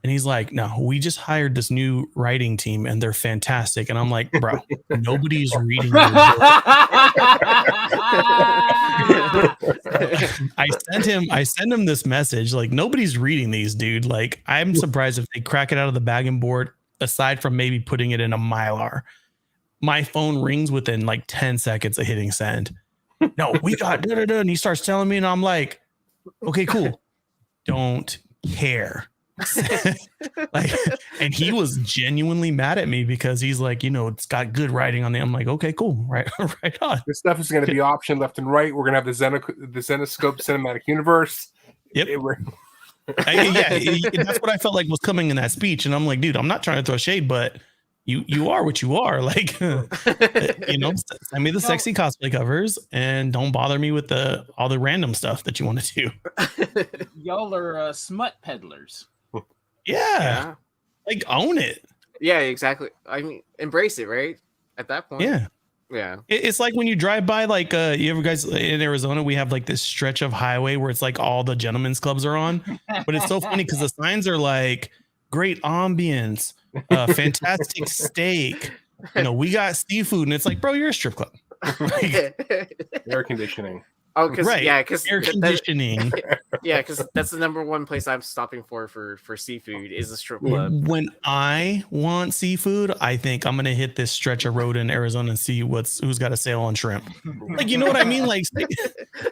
And he's like, "No, we just hired this new writing team and they're fantastic." And I'm like, "Bro, nobody's reading your book." I sent him this message like, "Nobody's reading these, dude. Like, I'm surprised if they crack it out of the bagging board, aside from maybe putting it in a Mylar." My phone rings within like 10 seconds of hitting send. "No, we got da-da-da," and he starts telling me, and I'm like, "Okay, cool. Don't care." Like, and he was genuinely mad at me because he's like, "It's got good writing on it." I'm like, "Okay, cool. Right on." This stuff is going to be optioned left and right. We're going to have the Zenoscope cinematic universe. Yep. That's what I felt like was coming in that speech. And I'm like, dude, I'm not trying to throw shade, but you are what you are. Like, send me the sexy cosplay covers and don't bother me with all the random stuff that you want to do. Y'all are smut peddlers. Yeah. Like, own it. Yeah, exactly. I mean, embrace it, right? At that point. Yeah. It's like when you drive by, like, you ever guys in Arizona, we have like this stretch of highway where it's like all the gentlemen's clubs are on. But it's so funny because the signs are like, "Great ambience, fantastic steak. We got seafood." And it's like, bro, you're a strip club. Air conditioning. Oh, because air conditioning. Because that's the number one place I'm stopping for seafood is a strip club. When I want seafood, I think I'm gonna hit this stretch of road in Arizona and see who's got a sale on shrimp. Like, you know what I mean? Like,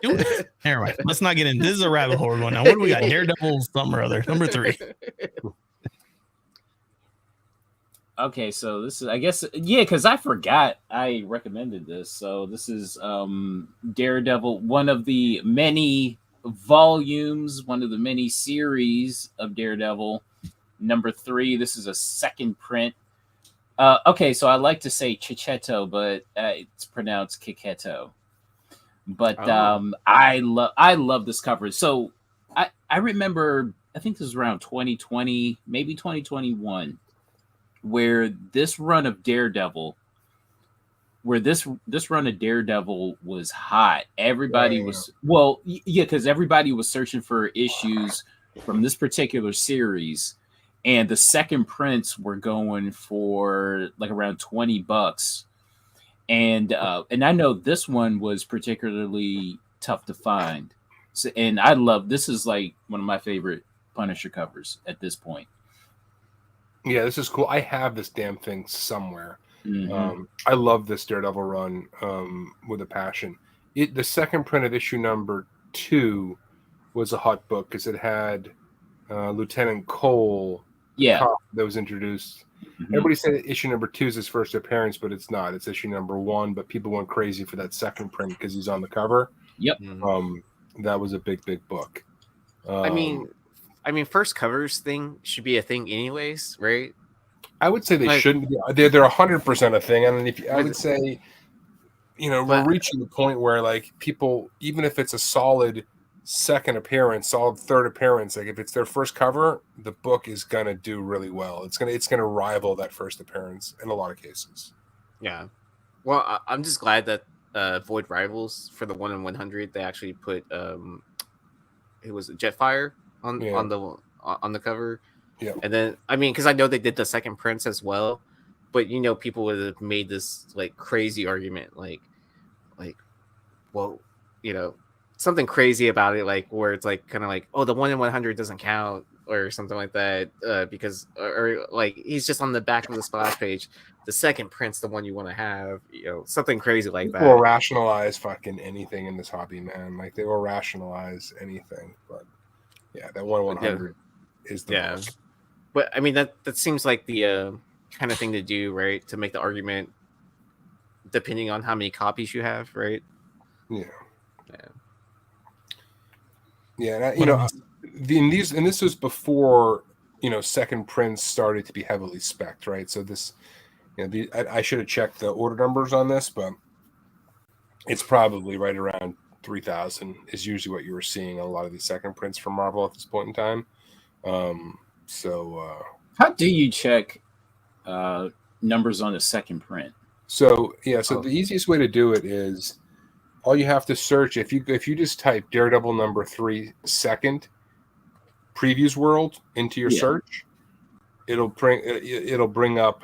never mind. Let's not get in. This is a rabbit hole one now. What do we got? Daredevil, something or other. Number 3. Okay, so this is, I guess, because I forgot I recommended this. So this is Daredevil, one of the many volumes, one of the many series of Daredevil, number 3. This is a second print. Okay, so I like to say Chichetto, but it's pronounced Kiketo. But I love this cover. So I remember, I think this was around 2020, maybe 2021. Where this run of Daredevil was hot. Everybody was because everybody was searching for issues from this particular series, and the second prints were going for like around $20. And I know this one was particularly tough to find. So, and this is like one of my favorite Punisher covers at this point. Yeah, this is cool. I have this damn thing somewhere. Mm-hmm. I love this Daredevil run with a passion. The second print of issue number 2 was a hot book because it had Lieutenant Cole that was introduced. Mm-hmm. Everybody said that issue number 2 is his first appearance, but it's not. It's issue number 1, but people went crazy for that second print because he's on the cover. Yep. That was a big book. I mean, I mean, first covers thing should be a thing anyways, right? I would say they Like- shouldn't be. They're 100% a thing. I mean, I would But- say, we're But- reaching the point where like people, even if it's a solid second appearance, solid third appearance, like if it's their first cover, the book is gonna do really well. It's gonna rival that first appearance in a lot of cases. Yeah. Well, I'm just glad that Void Rivals for the 1 in 100 they actually put it was Jetfire on the cover. Yeah. And then I mean, because I know they did the second prints as well, but people would have made this like crazy argument, like, well, something crazy about it, like where it's like kind of like, oh, the 1 in 100 doesn't count or something like that, because or like he's just on the back of the splash page. The second print's the one you want to have, something crazy like People will that. rationalize fucking anything in this hobby, man. Like they will rationalize anything. But yeah, that 1 in 100 is the book. But I mean that seems like the kind of thing to do, right? To make the argument, depending on how many copies you have, right? Yeah, and this was before second prints started to be heavily spec'd, right? So this, I should have checked the order numbers on this, but it's probably right around 3,000 is usually what you were seeing on a lot of these second prints from Marvel at this point in time. How do you check numbers on the second print? So the easiest way to do it is all you have to search if you just type Daredevil number 3 second previews world into your search, it'll bring up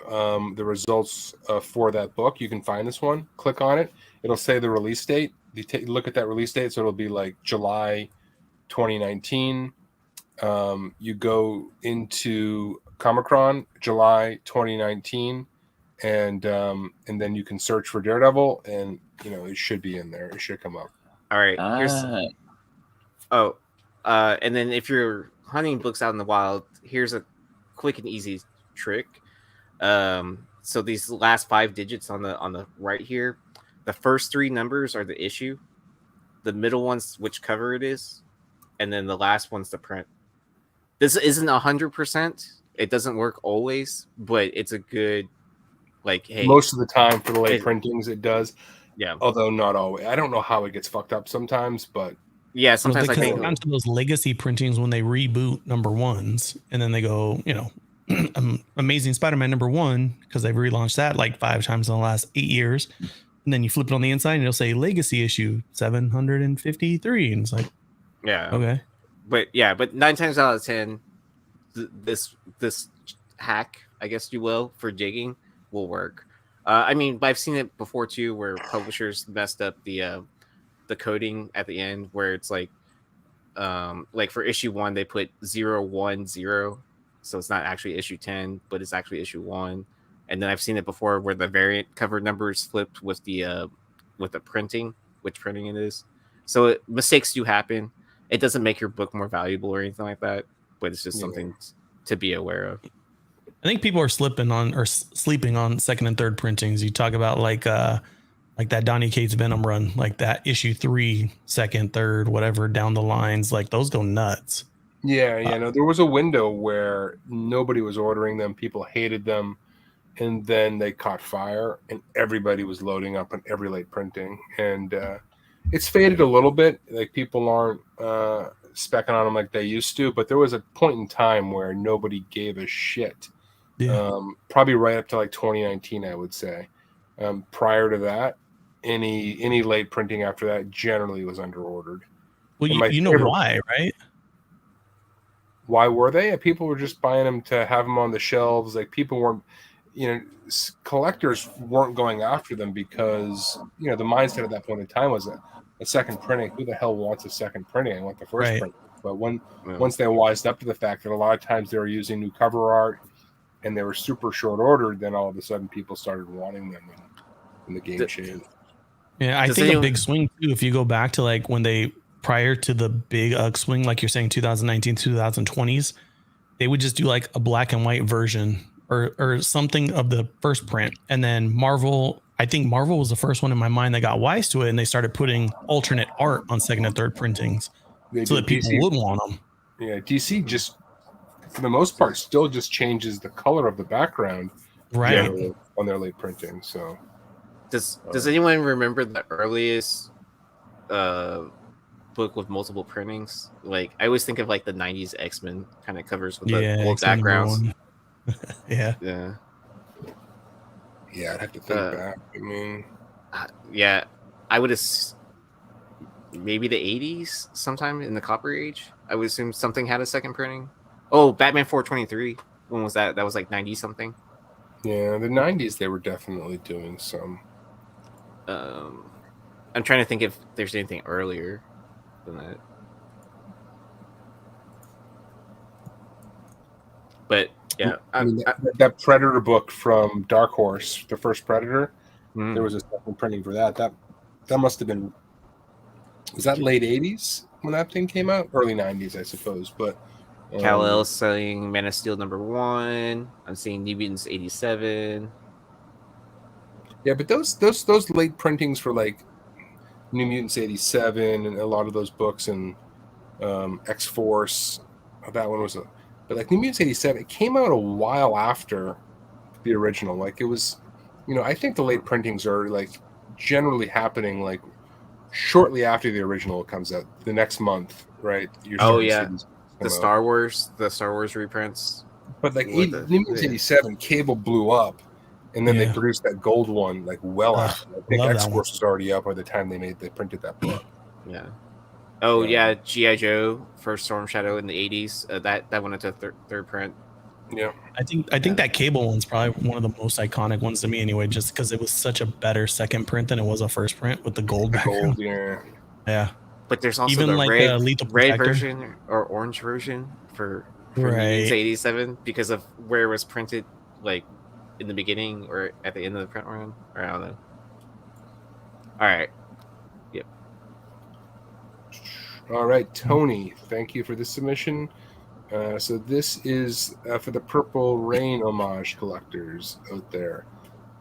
the results for that book. You can find this one. Click on it. It'll say the release date. You look at that release date, so it'll be like July 2019. You go into Comic-Con, July 2019, and then you can search for Daredevil, and it should be in there. It should come up. All right. And then if you're hunting books out in the wild, here's a quick and easy trick. So these last 5 digits on the right here, the first 3 numbers are the issue, the middle one's which cover it is, and then the last one's the print. This isn't 100%. It doesn't work always, but it's a good, like, hey. Most of the time for the late printings, it does. Yeah. Although not always. I don't know how it gets fucked up sometimes, but yeah, sometimes I think down to those legacy printings when they reboot number 1s, and then they go, Amazing Spider-Man number 1, because they've relaunched that like 5 times in the last 8 years. And then you flip it on the inside and it'll say legacy issue 753. And it's like, yeah. Okay. But 9 times out of 10, this hack, I guess you will, for jigging will work. I mean, I've seen it before too, where publishers messed up the coding at the end, where it's like for issue 1 they put 010, so it's not actually issue 10, but it's actually issue 1. And then I've seen it before where the variant cover number is flipped with the printing, which printing it is. So mistakes do happen. It doesn't make your book more valuable or anything like that, but it's just something to be aware of. I think people are sleeping on second and third printings. You talk about like that Donny Cates Venom run, like that issue 3, second, third, whatever down the lines, like those go nuts. Yeah, there was a window where nobody was ordering them. People hated them. And then they caught fire and everybody was loading up on every late printing. And it's faded a little bit. Like people aren't specking on them like they used to. But there was a point in time where nobody gave a shit. Yeah. Probably right up to like 2019, I would say. Prior to that, any late printing after that generally was underordered. Well, you know why, right? Why were they? People were just buying them to have them on the shelves. Like people weren't, collectors weren't going after them because, the mindset at that point in time was a second printing. Who the hell wants a second printing? I want the first print. But once they wised up to the fact that a lot of times they were using new cover art and they were super short ordered, then all of a sudden people started wanting them and the game changed. Yeah, I think a big swing too, if you go back to like when they, prior to the big upswing, like you're saying, 2019, 2020s, they would just do like a black and white version or something of the first print. And then I think Marvel was the first one in my mind that got wise to it. And they started putting alternate art on second and third printings so that people would want them. Yeah, DC just, for the most part, still just changes the color of the background Right. generally on their late printing. So, Does anyone remember the earliest book with multiple printings? Like, I always think of like the '90s X-Men kind of covers with the gold X-Men number backgrounds. 1. Yeah. Yeah, I'd have to think back. I mean, yeah, I would maybe the '80s, sometime in the Copper Age. I would assume something had a second printing. Oh, Batman 423. When was that? That was like 90 something. Yeah, the '90s they were definitely doing some. I'm trying to think if there's anything earlier than that. But yeah, I mean, that Predator book from Dark Horse, the first Predator, there was a second printing for that. That must have been, was that late '80s when that thing came out? Early '90s, I suppose. But Kal-El selling Man of Steel #1. I'm seeing New Mutants '87. Yeah, but those late printings for like New Mutants '87 and a lot of those books and X-Force, that one was but like New Mutants '87, it came out a while after the original. Like it was, I think the late printings are like generally happening like shortly after the original comes out, the next month, right? The Star Wars reprints. But like New Mutants '87, Cable blew up, and then they produced that gold one like well after. I think X-Force was already up by the time they printed that book. Yeah. Oh yeah, G.I. Joe first Storm Shadow in the '80s. That went into third print. Yeah, I think that Cable one's probably one of the most iconic ones to me anyway, just because it was such a better second print than it was a first print with the gold background. Yeah. But there's also even the like red version or orange version for Mutants '87 because of where it was printed, like in the beginning or at the end of the print run, or I don't know. All right. Yep. All right, Tony, thank you for this submission. So this is for the Purple Rain homage collectors out there.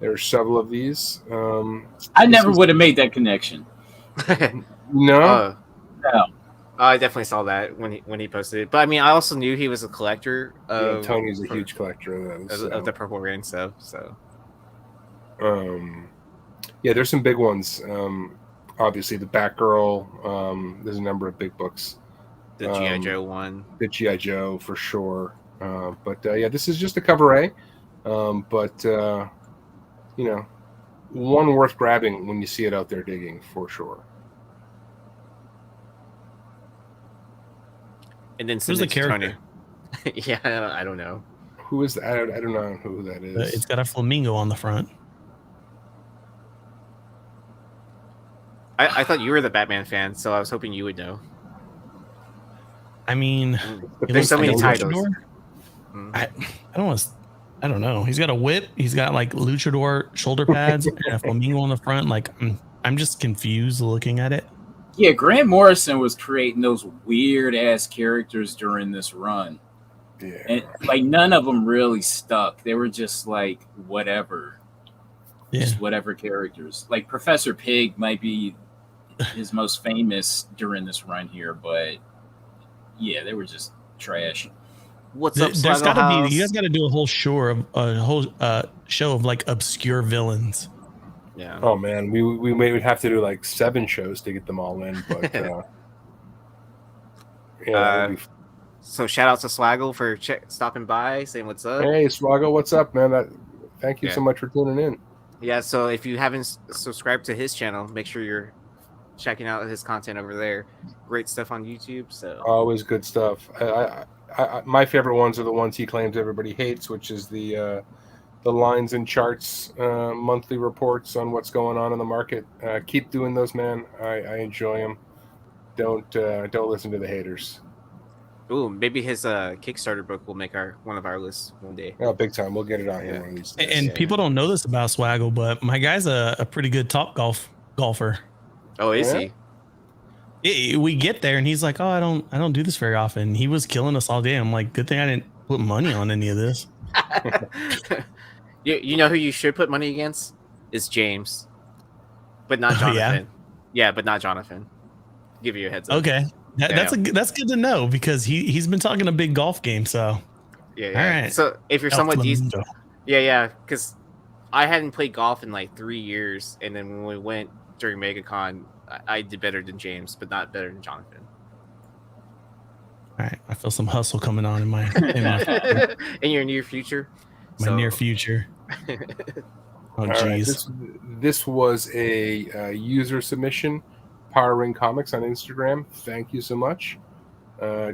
There are several of these. I never would have made that connection. No. No. I definitely saw that when he posted it, but I mean, I also knew he was a collector. Tony's a huge collector of those, of the Purple Rain stuff. So, yeah, there's some big ones. Obviously, the Batgirl. There's a number of big books. The G.I. Joe one. The G.I. Joe for sure. But yeah, this is just a cover A. But one worth grabbing when you see it out there digging for sure. And then who's the character? Yeah, I don't know. Who is that? I don't know who that is. It's got a flamingo on the front. I thought you were the Batman fan, so I was hoping you would know. I mean, there's so many titles. I don't know. He's got a whip. He's got like luchador shoulder pads and a flamingo on the front. Like I'm just confused looking at it. Yeah, Grant Morrison was creating those weird ass characters during this run. Yeah, and like none of them really stuck. They were just like whatever, just whatever characters. Like Professor Pig might be his most famous during this run here, but yeah, they were just trash. What's up? There's got to be. You guys got to do a whole show of like obscure villains. Yeah. Oh man, we would have to do like 7 shows to get them all in, but so shout out to Swaggle for stopping by, saying what's up. Hey Swaggle, what's up, man? Thank you so much for tuning in. Yeah, so if you haven't subscribed to his channel, make sure you're checking out his content over there. Great stuff on YouTube. So always good stuff. I my favorite ones are the ones he claims everybody hates, which is the lines and charts, monthly reports on what's going on in the market. Keep doing those, man. I enjoy them. Don't listen to the haters. Ooh, maybe his Kickstarter book will make one of our lists one day. Oh, big time. We'll get it on here one of these days. And people don't know this about Swaggle, but my guy's a pretty good top golfer. Oh, is he? We get there and he's like, "Oh, I don't do this very often." He was killing us all day. I'm like, good thing I didn't put money on any of this. You know who you should put money against is James, but not Jonathan. Yeah, but not Jonathan. Give you a heads up. Okay. That's good to know because he's been talking a big golf game. So Yeah. all right. So if you're El somewhat decent, Flamingo. yeah, because I hadn't played golf in like 3 years, and then when we went during MegaCon, I did better than James, but not better than Jonathan. All right, I feel some hustle coming on in my in your near future. near future. Oh, geez. Right, this was a user submission, Power Ring Comics on Instagram. Thank you so much.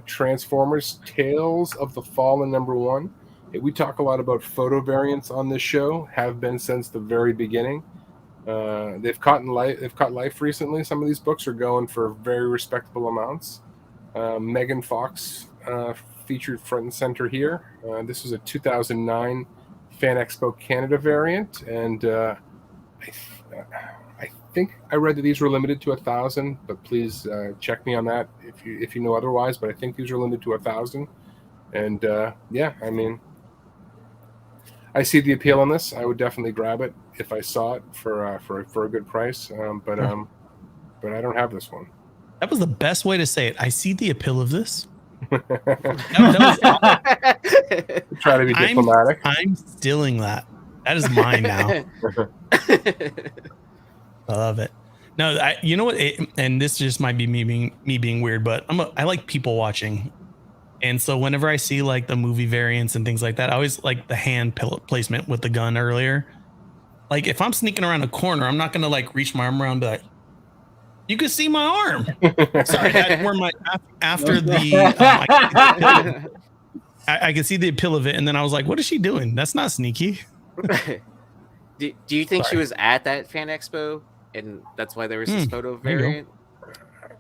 Transformers Tales of the Fallen #1. We talk a lot about photo variants on this show, have been since the very beginning. They've caught life recently. Some of these books are going for very respectable amounts. Megan Fox featured front and center here. This was a 2009 Fan Expo Canada variant, and I think I read that these were limited to 1,000, but please check me on that if you know otherwise. But I think these are limited to 1,000, and yeah, I mean, I see the appeal on this. I would definitely grab it if I saw it for a good price. But I don't have this one. That was the best way to say it. I see the appeal of this. Try to be diplomatic. I'm stealing that. That is mine now. I love it. No, you know what? And this just might be me being weird, but I like people watching. And so whenever I see like the movie variants and things like that, I always like the hand placement with the gun earlier. Like if I'm sneaking around a corner, I'm not going to like reach my arm around and be like, you can see my arm. Sorry, where my after the I could see the appeal of it, and then I was like, "What is she doing? That's not sneaky." Do you think she was at that Fan Expo, and that's why there was this photo variant?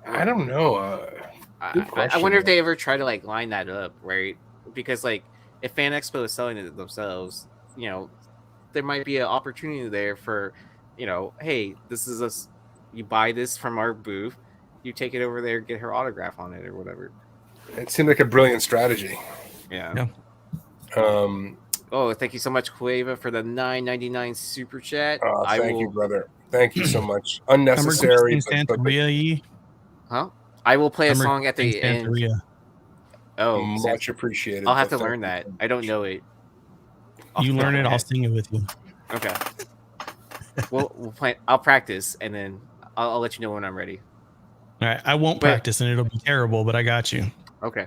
I don't know. I wonder if they ever try to like line that up, right? Because like if Fan Expo is selling it themselves, you know, there might be an opportunity there for, you know, hey, this is us. You buy this from our booth, you take it over there, get her autograph on it or whatever. It seemed like a brilliant strategy. Yeah. Oh, thank you so much, Cueva, for the $9.99 super chat. Oh, thank you, brother. Thank you so much. Unnecessary. Huh? I will play a song at the end. Oh, much appreciated. I'll have to learn that. I don't know it. You learn it, I'll sing it with you. Okay. We'll play. I'll practice, and then I'll let you know when I'm ready. All right. I won't practice, and it'll be terrible, but I got you. Okay.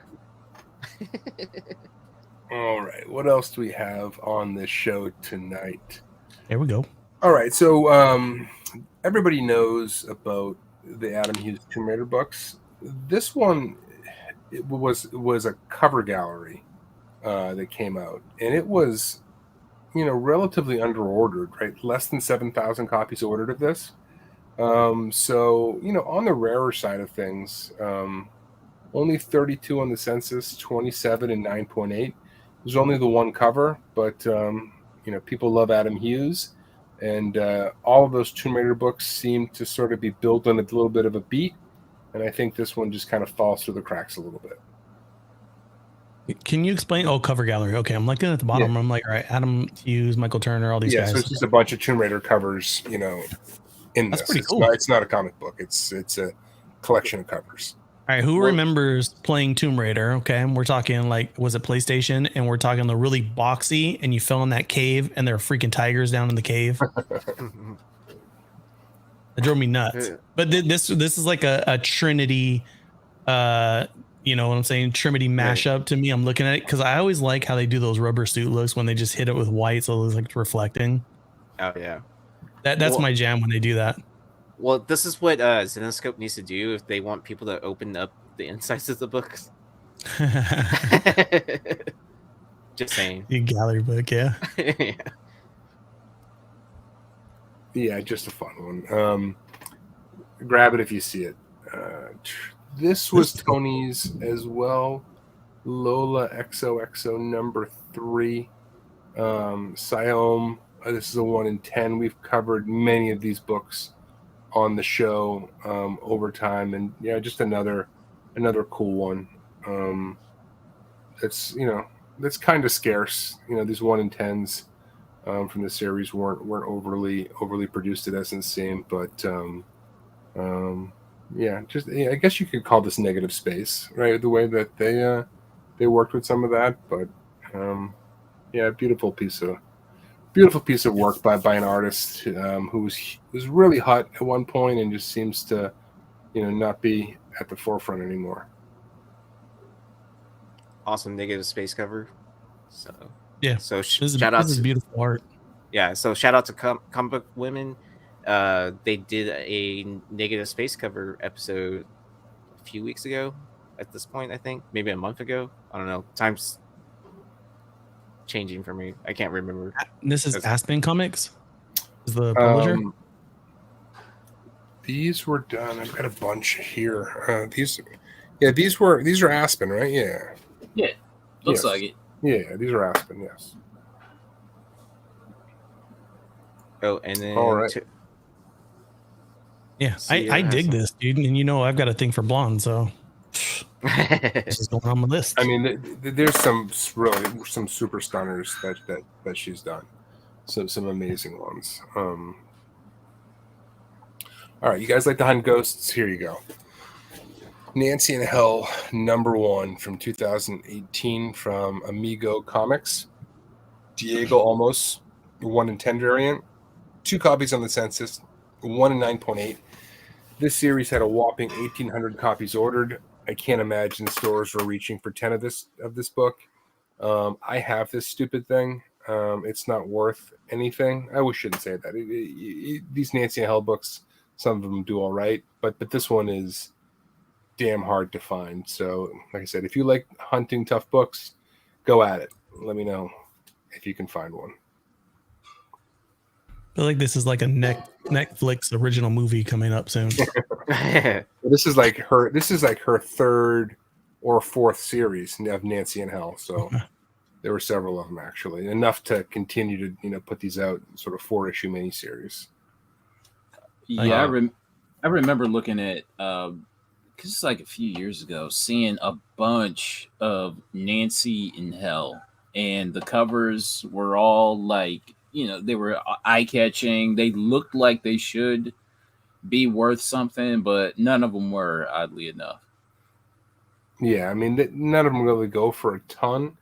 All right. What else do we have on this show tonight? There we go. All right. So everybody knows about the Adam Hughes Tomb Raider books. This one was a cover gallery that came out, and it was, you know, relatively underordered, right? Less than 7,000 copies ordered of this. So, you know, on the rarer side of things, only 32 on the census, 27 and 9.8. There's only the one cover, but, you know, people love Adam Hughes. And all of those Tomb Raider books seem to sort of be built on a little bit of a beat. And I think this one just kind of falls through the cracks a little bit. Can you explain? Oh, cover gallery. Okay, I'm looking at the bottom. Yeah. I'm like, all right, Adam Hughes, Michael Turner, all these guys. Yeah, so it's just a bunch of Tomb Raider covers, you know, in That's this. Pretty cool. It's not a comic book. It's a collection of covers. All right, who remembers playing Tomb Raider? Okay, we're talking like, was it PlayStation? And we're talking the really boxy, and you fell in that cave, and there are freaking tigers down in the cave. It drove me nuts. But this is like a Trinity, you know what I'm saying? Trinity mashup to me. I'm looking at it because I always like how they do those rubber suit looks when they just hit it with white, so it looks like it's reflecting. Oh yeah, that's my jam when they do that. Well, this is what Zenoscope needs to do if they want people to open up the insides of the books. Just saying. The gallery book, yeah. Yeah. Yeah, just a fun one. Grab it if you see it. This was Tony's as well. Lola XOXO #3. Siome. This is a 1 in 10. We've covered many of these books on the show over time, and yeah, just another cool one. That's, you know, that's kind of scarce. You know, these 1 in 10s from the series weren't overly produced at SNC, but I guess you could call this negative space, right? The way that they worked with some of that, but beautiful piece of work by an artist who was really hot at one point and just seems to not be at the forefront anymore. Awesome negative space cover. So this shout out is to beautiful art. Yeah, so shout out to Comic Book Women. They did a negative space cover episode a few weeks ago. At this point, I think maybe a month ago. I don't know. Time's changing for me. I can't remember. This is Aspen Comics. Is the publisher? These were done. I've got a bunch here. These are Aspen, right? Yeah. Yeah. Looks like it. Yeah, these are Aspen. Yes. Oh, and then all right. I dig this, dude, and I've got a thing for blonde, so this is going on my list. I mean, there's some super stunners that she's done, some amazing ones. All right, you guys like to hunt ghosts? Here you go. Nancy in Hell #1 from 2018 from Amigo Comics. Diego Olmos, 1 in 10 variant. 2 copies on the census, 1 in 9.8. This series had a whopping 1,800 copies ordered. I can't imagine stores were reaching for 10 of this book. I have this stupid thing. It's not worth anything. I shouldn't say that. These Nancy in Hell books, some of them do all right, but this one is damn hard to find. So, like I said, if you like hunting tough books, go at it. Let me know if you can find one. I feel like this is like a Netflix original movie coming up soon. This is like her 3rd or 4th series of Nancy in Hell. So there were several of them, actually, enough to continue to put these out in sort of 4-issue miniseries. Yeah, I remember looking at because it's like a few years ago, seeing a bunch of Nancy in Hell, and the covers were all like, they were eye-catching. They looked like they should be worth something, but none of them were, oddly enough. Yeah, I mean, none of them really go for a ton.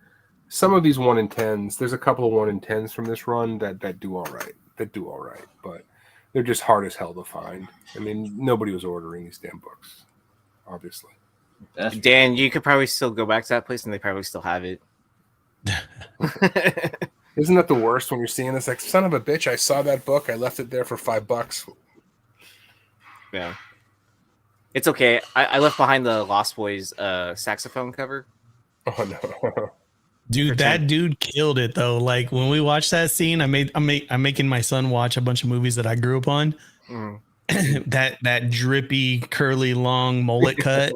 Some of these 1 in 10s, there's a couple of 1 in 10s from this run that do all right. But they're just hard as hell to find. I mean, nobody was ordering these damn books, obviously. Dan, you could probably still go back to that place and they probably still have it. Isn't that the worst when you're seeing this? Like, son of a bitch, I saw that book. I left it there for $5. Yeah. It's okay. I left behind the Lost Boys saxophone cover. Oh, no. Dude, that dude killed it, though. Like, when we watched that scene, I'm making my son watch a bunch of movies that I grew up on. that drippy, curly, long mullet cut.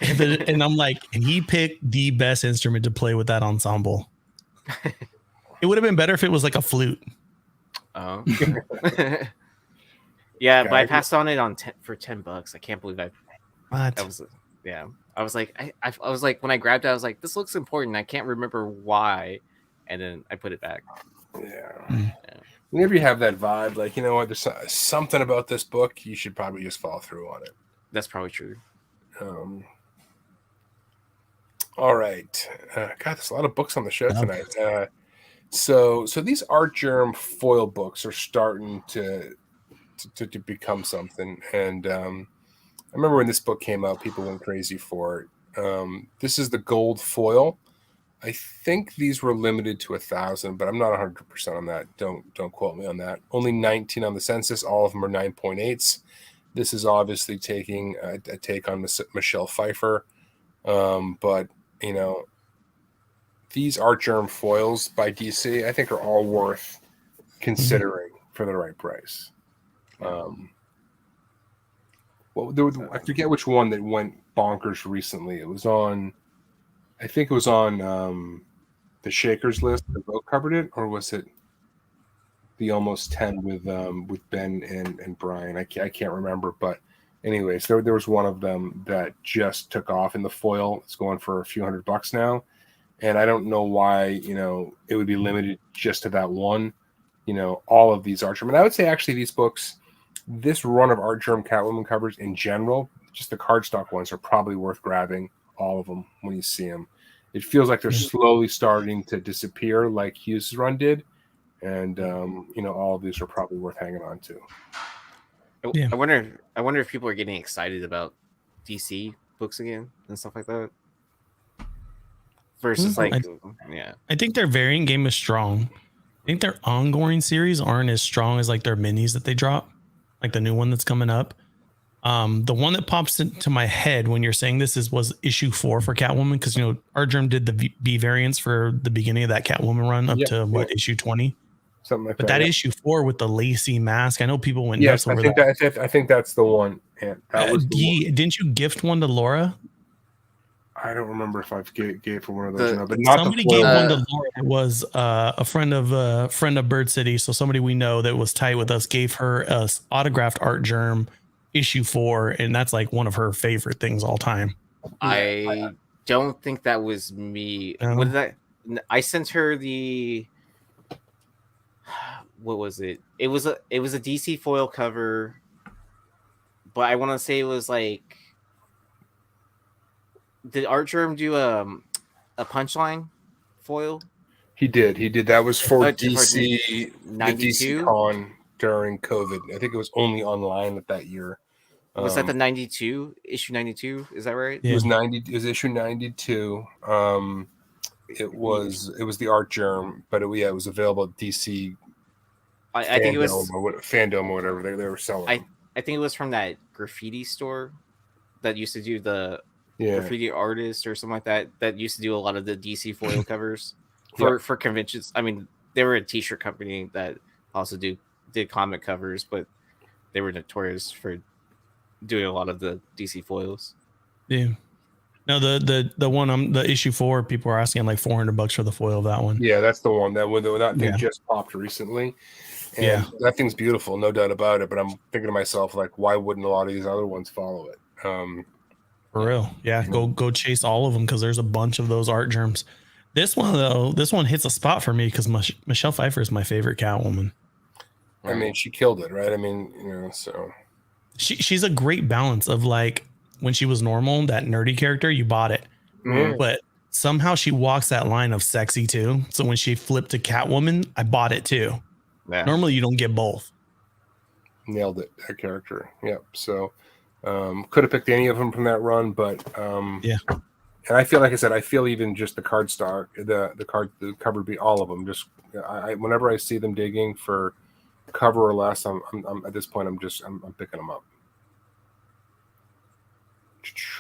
And I'm like, and he picked the best instrument to play with that ensemble. It would have been better if it was like a flute. Oh. Yeah, but I passed on it for $10. I can't believe What? I was like, I was like, when I grabbed it, I was like, this looks important. I can't remember why, and then I put it back. Yeah. Whenever you have that vibe, like, you know what, there's something about this book, you should probably just follow through on it. That's probably true. All right. God, there's a lot of books on the show tonight. So these Artgerm foil books are starting to become something. And I remember when this book came out, people went crazy for it. This is the gold foil. I think these were limited to 1,000, but I'm not 100% on that. Don't quote me on that. Only 19 on the census. All of them are 9.8s. This is obviously taking a take on Michelle Pfeiffer. But, you know, these Artgerm foils by DC, I think, are all worth considering for the right price. I forget which one that went bonkers recently. It was on, I think it was on the Shakers list. The Vogue covered it, or was it the Almost 10 with Ben and Brian? I can't remember, but anyways, there was one of them that just took off in the foil. It's going for a few $100 now, and I don't know why, you know, it would be limited just to that one. You know, all of these Artgerm, and I would say actually these books, this run of Artgerm Catwoman covers in general, just the cardstock ones are probably worth grabbing, all of them, when you see them. It feels like they're slowly starting to disappear like Hughes' run did. And, all of these are probably worth hanging on to. I wonder if people are getting excited about DC books again and stuff like that. Versus I think their variant game is strong. I think their ongoing series aren't as strong as like their minis that they drop, like the new one that's coming up. The one that pops into my head when you're saying this was issue 4 for Catwoman, because Artgerm did the B variants for the beginning of that Catwoman run up to issue 20. Something like but that. But that issue 4 with the lacy mask, I know people went nuts over that. I think that's the one. And that was the one. Didn't you gift one to Laura? I don't remember if I've gave for one of those, but not somebody gave one to Laura. It was a friend of Bird City, so somebody we know that was tight with us gave her a autographed Artgerm issue 4, and that's like one of her favorite things all time. I don't think that was me. What did that? I sent her the. What was it? It was a DC foil cover, but I want to say it was like. Did Artgerm do a punchline foil? He did. That was for DC 92 Con during COVID. I think it was only online at that year. Was that the 92 issue 92? Is that right? Yeah. It was 90. It was issue 92. It was the Artgerm, but it was available at DC. I think it was Fandom or whatever they were selling. I think it was from that graffiti store that used to do the. Graffiti artist or something like that used to do a lot of the DC foil covers for conventions. I mean, they were a t-shirt company that also did comic covers, but they were notorious for doing a lot of the DC foils. Yeah. No, the one the issue 4, people are asking like $400 for the foil of that one. Yeah, that's the one that thing just popped recently. And that thing's beautiful, no doubt about it. But I'm thinking to myself, like, why wouldn't a lot of these other ones follow it? For real. Yeah. Go chase all of them, because there's a bunch of those Artgerms. This one hits a spot for me because Michelle Pfeiffer is my favorite Catwoman. I mean, she killed it, right? I mean, so she's a great balance of like when she was normal, that nerdy character, you bought it. Mm-hmm. But somehow she walks that line of sexy too. So when she flipped to Catwoman, I bought it too. Yeah. Normally you don't get both. Nailed it, that character. Yep. So could have picked any of them from that run, but and I feel, like I said, even just the cardstock, the cover be all of them. Just whenever I see them digging for cover or less, I'm at this point I'm picking them up.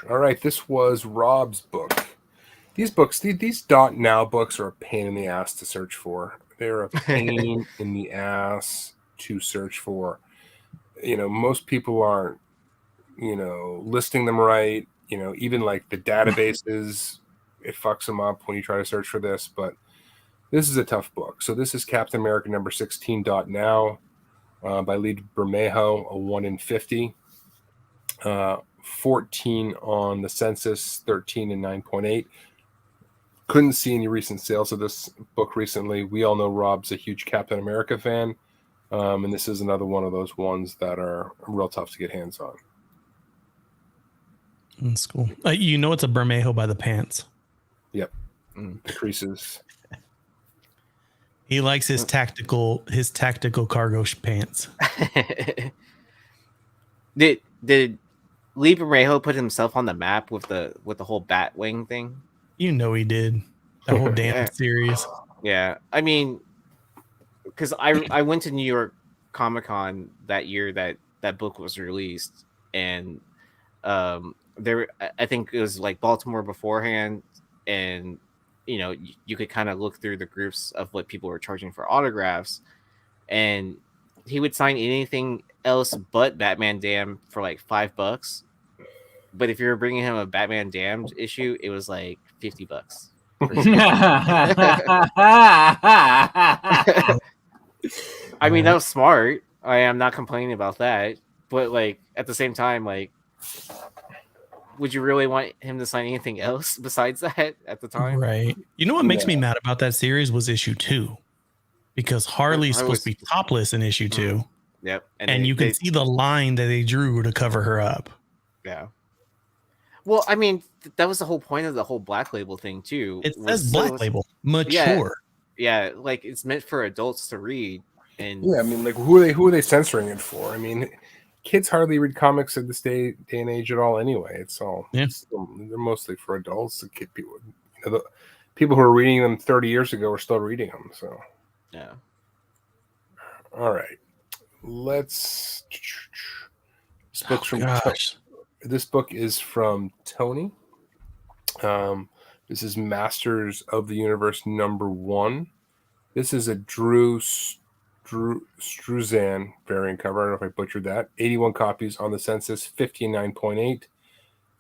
All right, this was Rob's book. These books, these .now books are a pain in the ass to search for. They're a pain in the ass to search for. Most people aren't listing them right, even like the databases, it fucks them up when you try to search for this, but this is a tough book. So this is Captain America number 16 .now by Lee Bermejo, a 1 in 50, 14 on the census, 13 and 9.8. Couldn't see any recent sales of this book recently. We all know Rob's a huge Captain America fan, and this is another one of those ones that are real tough to get hands on. That's cool. It's a Bermejo by the pants. Yep. The creases. He likes his tactical cargo pants. Did Lee Bermejo put himself on the map with the whole Batwing thing? He did. The whole damn series. Yeah. I mean, because I went to New York Comic-Con that year that book was released, and there, I think it was like Baltimore beforehand, and you could kind of look through the groups of what people were charging for autographs, and he would sign anything else but Batman Damned for like $5. But if you were bringing him a Batman Damned issue, it was like $50. I mean, that was smart. I am not complaining about that, but like at the same time, like, would you really want him to sign anything else besides that at the time? Right. What makes me mad about that series was issue 2, because Harley's supposed to be topless in issue 2. Yep. And you can see the line that they drew to cover her up. Yeah. Well, I mean, that was the whole point of the whole Black Label thing too. It says Black Label, mature. Yeah, like it's meant for adults to read. And yeah, I mean, like who are they censoring it for? I mean, kids hardly read comics at this day and age at all. Anyway, they're mostly for adults. The kid people, the people who are reading them 30 years ago are still reading them. So yeah. All right, let's. This book is from Tony. This is Masters of the Universe #1. This is a Drew Struzan variant cover. I don't know if I butchered that. 81 copies on the census, 59.8.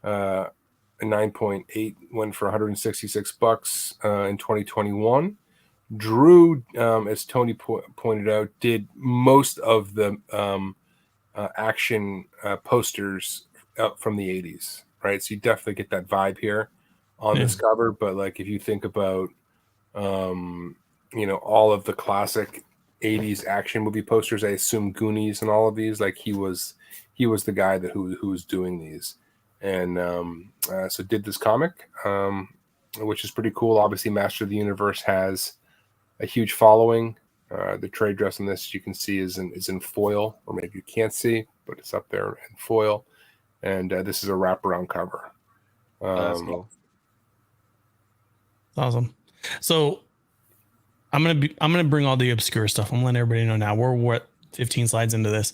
9.8 went for $166 in 2021. Drew, as Tony pointed out, did most of the action posters from the 80s, right? So you definitely get that vibe here on this cover. But like if you think about all of the classic 80s action movie posters, I assume Goonies and all of these, like he was the guy who was doing these, and so did this comic, which is pretty cool. Obviously, Master of the Universe has a huge following. The trade dress on this, you can see, is in foil, or maybe you can't see, but it's up there in foil. And this is a wraparound cover. That's cool. Awesome. So I'm gonna bring all the obscure stuff. I'm letting everybody know now. We're 15 slides into this.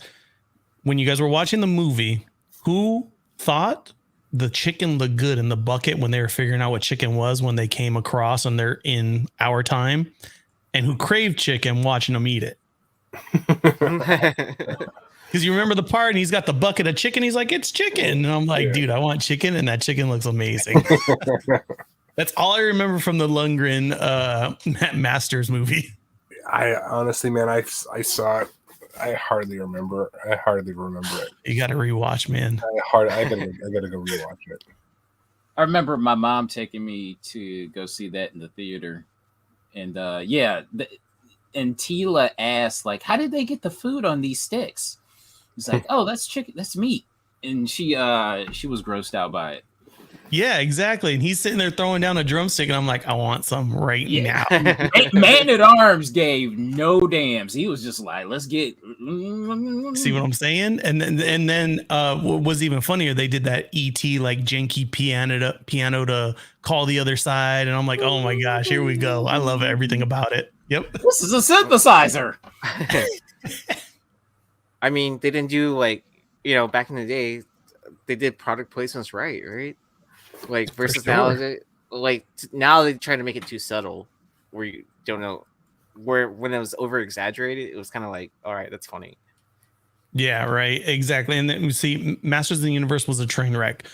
When you guys were watching the movie, who thought the chicken looked good in the bucket when they were figuring out what chicken was when they came across and they're in our time, and who craved chicken watching them eat it? Because you remember the part, and he's got the bucket of chicken. He's like, it's chicken. And I'm like, dude, I want chicken. And that chicken looks amazing. That's all I remember from the Lundgren Masters movie. I honestly, man, I saw it. I hardly remember it. You got to rewatch, man. I gotta go rewatch it. I remember my mom taking me to go see that in the theater. And and Tila asked, like, how did they get the food on these sticks? He's like, oh, that's chicken, that's meat. And she was grossed out by it. Yeah, exactly. And he's sitting there throwing down a drumstick, and I'm like, I want some right now. Man at Arms gave no damns. He was just like, let's get. See what I'm saying? And then what was even funnier, they did that ET like janky piano to call the other side, and I'm like, oh my gosh, here we go. I love everything about it. Yep. This is a synthesizer. I mean, they didn't do back in the day, they did product placements right? Like versus now, now they try to make it too subtle, where you don't know when it was over exaggerated, it was kind of like, all right, that's funny. Yeah, right, exactly. And then we see Masters of the Universe was a train wreck. A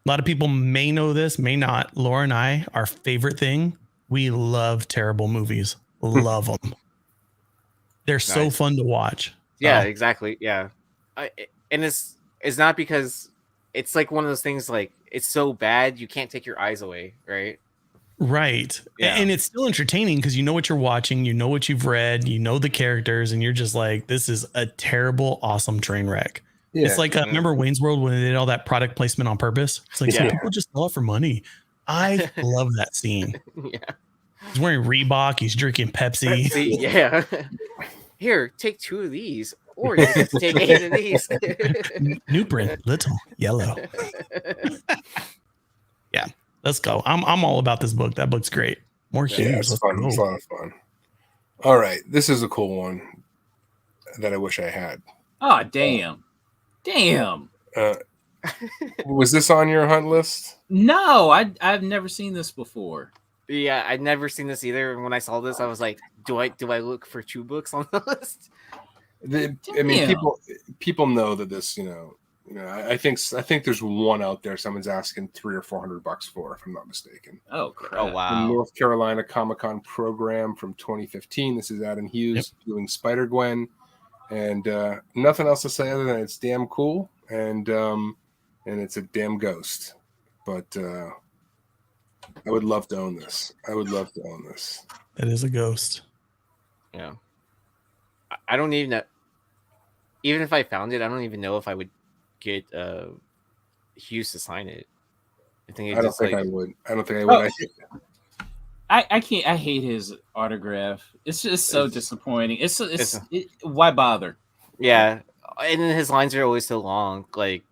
lot of people may know this, may not. Laura and I, our favorite thing, we love terrible movies. Love them. They're so fun to watch. Yeah, exactly. Yeah, and it's not because it's like one of those things, like it's so bad you can't take your eyes away, right? Right. Yeah. And it's still entertaining because you know what you're watching, you know what you've read, you know the characters, and you're just like, this is a terrible, awesome train wreck. Yeah. It's like, remember Wayne's World when they did all that product placement on purpose? It's like, some people just sell it for money. I love that scene. Yeah. He's wearing Reebok, he's drinking Pepsi. Yeah. Here, take 2 of these. Or you just take 8 of these. New print, little yellow. Yeah, let's go. I'm all about this book. That book's great. More Hughes. Yeah, it's fun. It's a lot of fun. All right, this is a cool one that I wish I had. Oh, damn. Was this on your hunt list? No, I've never seen this before. Yeah, I'd never seen this either. And when I saw this, I was like, do I look for 2 books on the list? I mean, people know that this, I think there's one out there someone's asking $300 or $400 for, if I'm not mistaken. Oh, crap. Oh, wow. The North Carolina Comic-Con program from 2015. This is Aaron Hughes doing Spider-Gwen, and nothing else to say other than it's damn cool, and it's a damn ghost. But I would love to own this. That is a ghost. Yeah. I don't even know. Even if I found it, I don't even know if I would get Hughes to sign it. I think I don't think I would. I don't think I would. I can't. I hate his autograph. It's just so disappointing. Why bother? Yeah, and then his lines are always so long. Like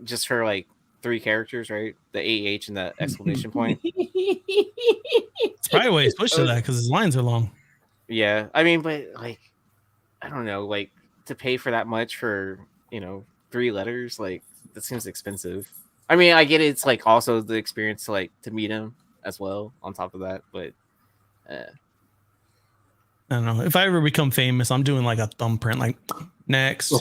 just for like 3 characters, right? The AH and the exclamation point. It's probably why he switched to that because his lines are long. Yeah, I mean, but like, I don't know, like to pay for that much for 3 letters, like that seems expensive. I mean, I get it, it's like also the experience to meet him as well on top of that, but I don't know. If I ever become famous, I'm doing like a thumbprint, like next.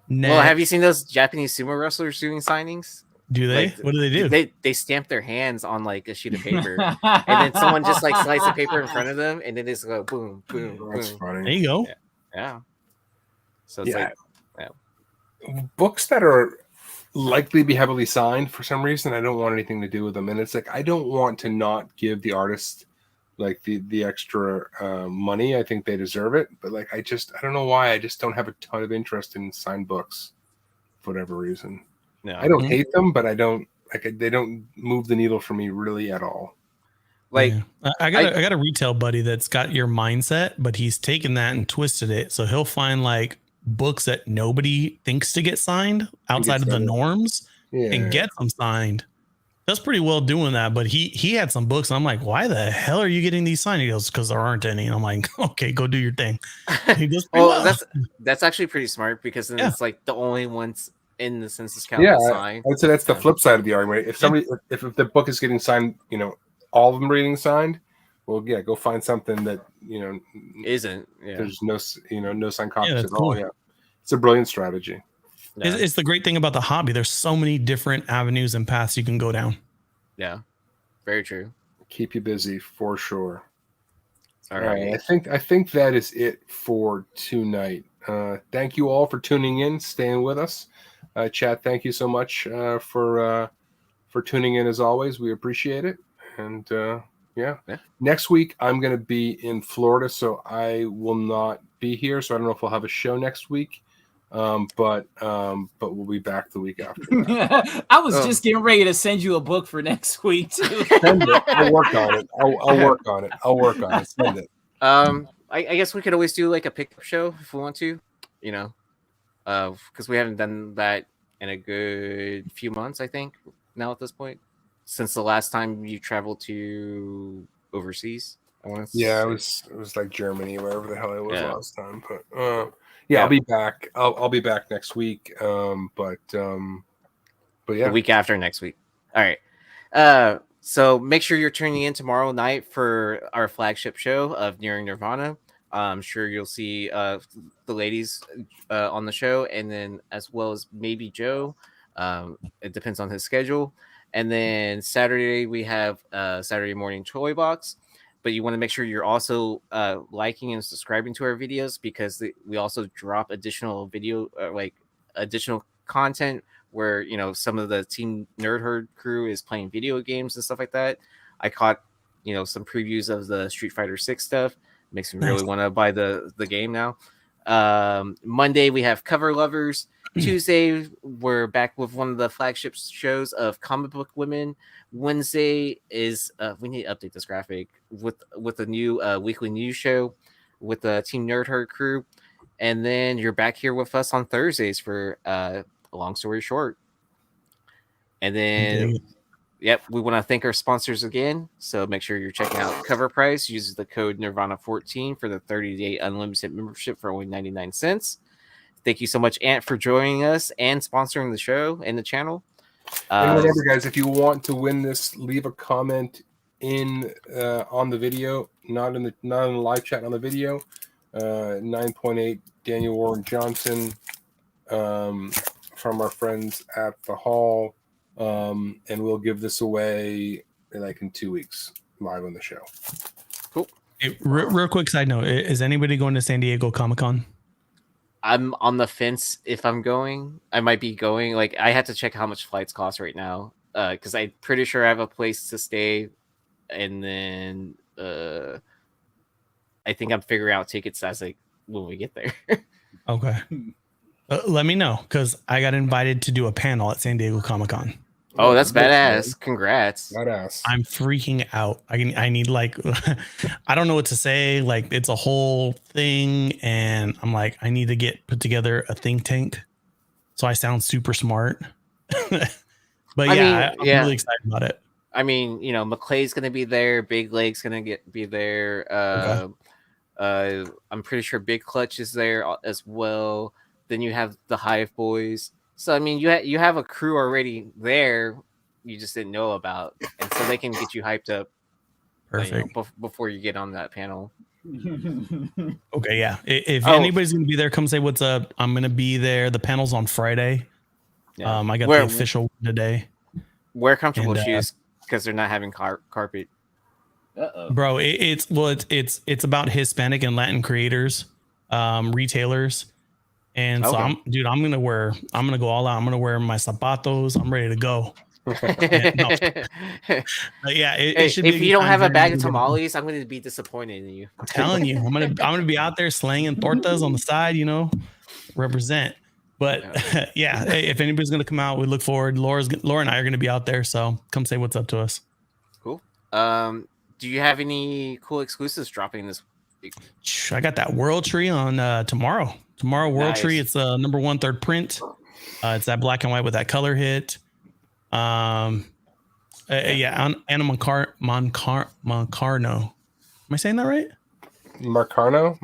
Well, have you seen those Japanese sumo wrestlers doing signings? Do they? Like, what do they do? They stamp their hands on like a sheet of paper, and then someone just like slices the paper in front of them, and then they just go boom, boom, That's boom. funny. There you go. Yeah. So it's books that are likely to be heavily signed for some reason, I don't want anything to do with them, and it's like I don't want to not give the artist like the extra money. I think they deserve it, but like I don't know why. I just don't have a ton of interest in signed books for whatever reason. No. I don't hate them, but I don't they don't move the needle for me really at all. Like I got a retail buddy that's got your mindset, but he's taken that and twisted it. So he'll find like books that nobody thinks to get signed outside of the norms and get them signed. That's pretty well doing that, but he had some books. And I'm like, why the hell are you getting these signed? He goes, because there aren't any. And I'm like, okay, go do your thing. He goes, well, that's actually pretty smart because then it's like the only ones in the census count signed. I'd say that's the flip side of the argument. If somebody, if the book is getting signed, all of them are getting signed. Well, yeah, go find something that isn't. Yeah. There's no no signed copies at cool. all. Yeah, it's a brilliant strategy. Yeah. It's the great thing about the hobby. There's so many different avenues and paths you can go down. Yeah, very true. Keep you busy for sure. All right. I think that is it for tonight. Thank you all for tuning in, staying with us. Chat, thank you so much for tuning in as always. We appreciate it. And yeah. Next week I'm going to be in Florida, so I will not be here. So I don't know if we'll have a show next week. But we'll be back the week after. I was just getting ready to send you a book for next week too. Send it. I'll work on it. I'll work on it. I'll work on it. Send it. I guess we could always do like a pickup show if we want to, because we haven't done that in a good few months, I think, now at this point, since the last time you traveled to overseas. Yeah, it was like Germany, wherever the hell I was last time. But yeah, I'll be back. I'll be back next week. But yeah, the week after next week. All right. So make sure you're tuning in tomorrow night for our flagship show of Nearing Nirvana. I'm sure you'll see the ladies on the show, and then as well as maybe Joe. It depends on his schedule. And then Saturday we have Saturday morning toy box. But you want to make sure you're also liking and subscribing to our videos, because we also drop additional additional content where some of the Team Nerd Herd crew is playing video games and stuff like that. I caught some previews of the Street Fighter 6 stuff. Makes me really want to buy the game now. Monday we have Cover Lovers. Tuesday we're back with one of the flagship shows of Comic Book Women. Wednesday is we need to update this graphic with a new weekly news show with the Team Nerd Herd crew, and then you're back here with us on Thursdays for a long story short. And then we want to thank our sponsors again, so make sure you're checking out Cover Price. Use the code Nirvana14 for the 30-day unlimited membership for only 99 cents. Thank you so much, Ant, for joining us and sponsoring the show and the channel. And remember, guys, if you want to win this, leave a comment in on the video, not in the live chat, on the video. 9.8 Daniel Warren Johnson from our friends at the Hall, and we'll give this away in 2 weeks live on the show. Cool. Hey, real quick side note: is anybody going to San Diego Comic-Con? I'm on the fence if I'm going. I might be going. Like, I have to check how much flights cost right now, because I'm pretty sure I have a place to stay, and then I think I'm figuring out tickets as when we get there. Okay. Let me know, because I got invited to do a panel at San Diego Comic-Con. Oh, that's nice, badass! man. Congrats. Badass. I'm freaking out. I need like I don't know what to say. Like it's a whole thing, and I'm like I need to put together a think tank, so I sound super smart. But yeah, I'm really excited about it. I mean, you know, McClay's gonna be there. Big Leg's gonna be there. I'm pretty sure Big Clutch is there as well. Then you have the Hive Boys. So I mean, you have a crew already there. You just didn't know about, and so they can get you hyped up. Perfect. Before you get on that panel. Okay, yeah. If anybody's gonna be there, come say what's up. I'm gonna be there. The panel's on Friday. Yeah. I got the official today. Wear comfortable shoes because they're not having carpet. Bro, it's about Hispanic and Latin creators, retailers, and so I'm gonna go all out. I'm gonna wear my zapatos. I'm ready to go. Yeah, it should be. If you don't have a bag of tamales, I'm gonna be disappointed in you. I'm telling you, I'm gonna be out there slanging tortas on the side. You know, represent. But yeah, if anybody's gonna come out, we look forward. Laura and I are gonna be out there, so come say what's up to us. Cool. Do you have any cool exclusives dropping this week? I got that World Tree on tomorrow. Tomorrow, World Tree. It's a number 1 third print. It's that black and white with that color hit. Anna Moncarno. Am I saying that right? Marcano.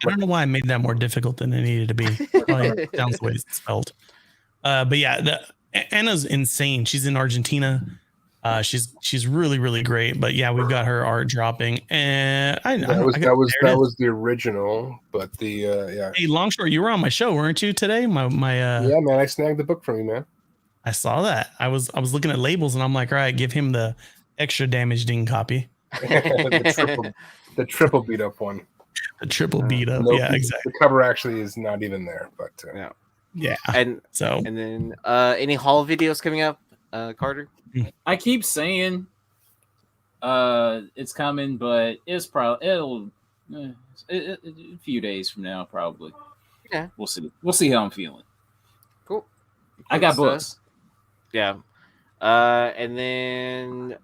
I don't know why I made that more difficult than it needed to be. Probably sounds the way it's spelled. But yeah, Anna's insane. She's in Argentina. She's really, really great. But yeah, we've got her art dropping, and that was the original. But Hey, Longshore, you were on my show, weren't you today? Yeah, man, I snagged the book from you, man. I saw that. I was looking at labels, and I'm like, all right, give him the extra damaged in copy. the triple beat up one. The triple beat up. Nope, Yeah, exactly. The cover actually is not even there, but yeah. And then any haul videos coming up, Carter? I keep saying it's coming, but it'll a few days from now probably. Yeah, we'll see how I'm feeling. Cool. I got books. Yeah. And then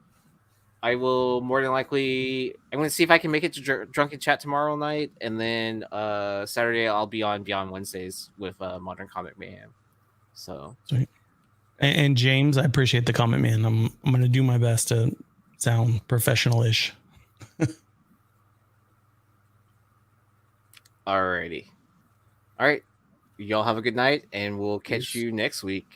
I will more than likely, I'm going to see if I can make it to Drunken Chat tomorrow night. And then Saturday, I'll be on Beyond Wednesdays with Modern Comic Mayhem. So. Sweet. And James, I appreciate the comment, man. I'm going to do my best to sound professional-ish. Alrighty. All right. Y'all have a good night, and we'll catch you next week.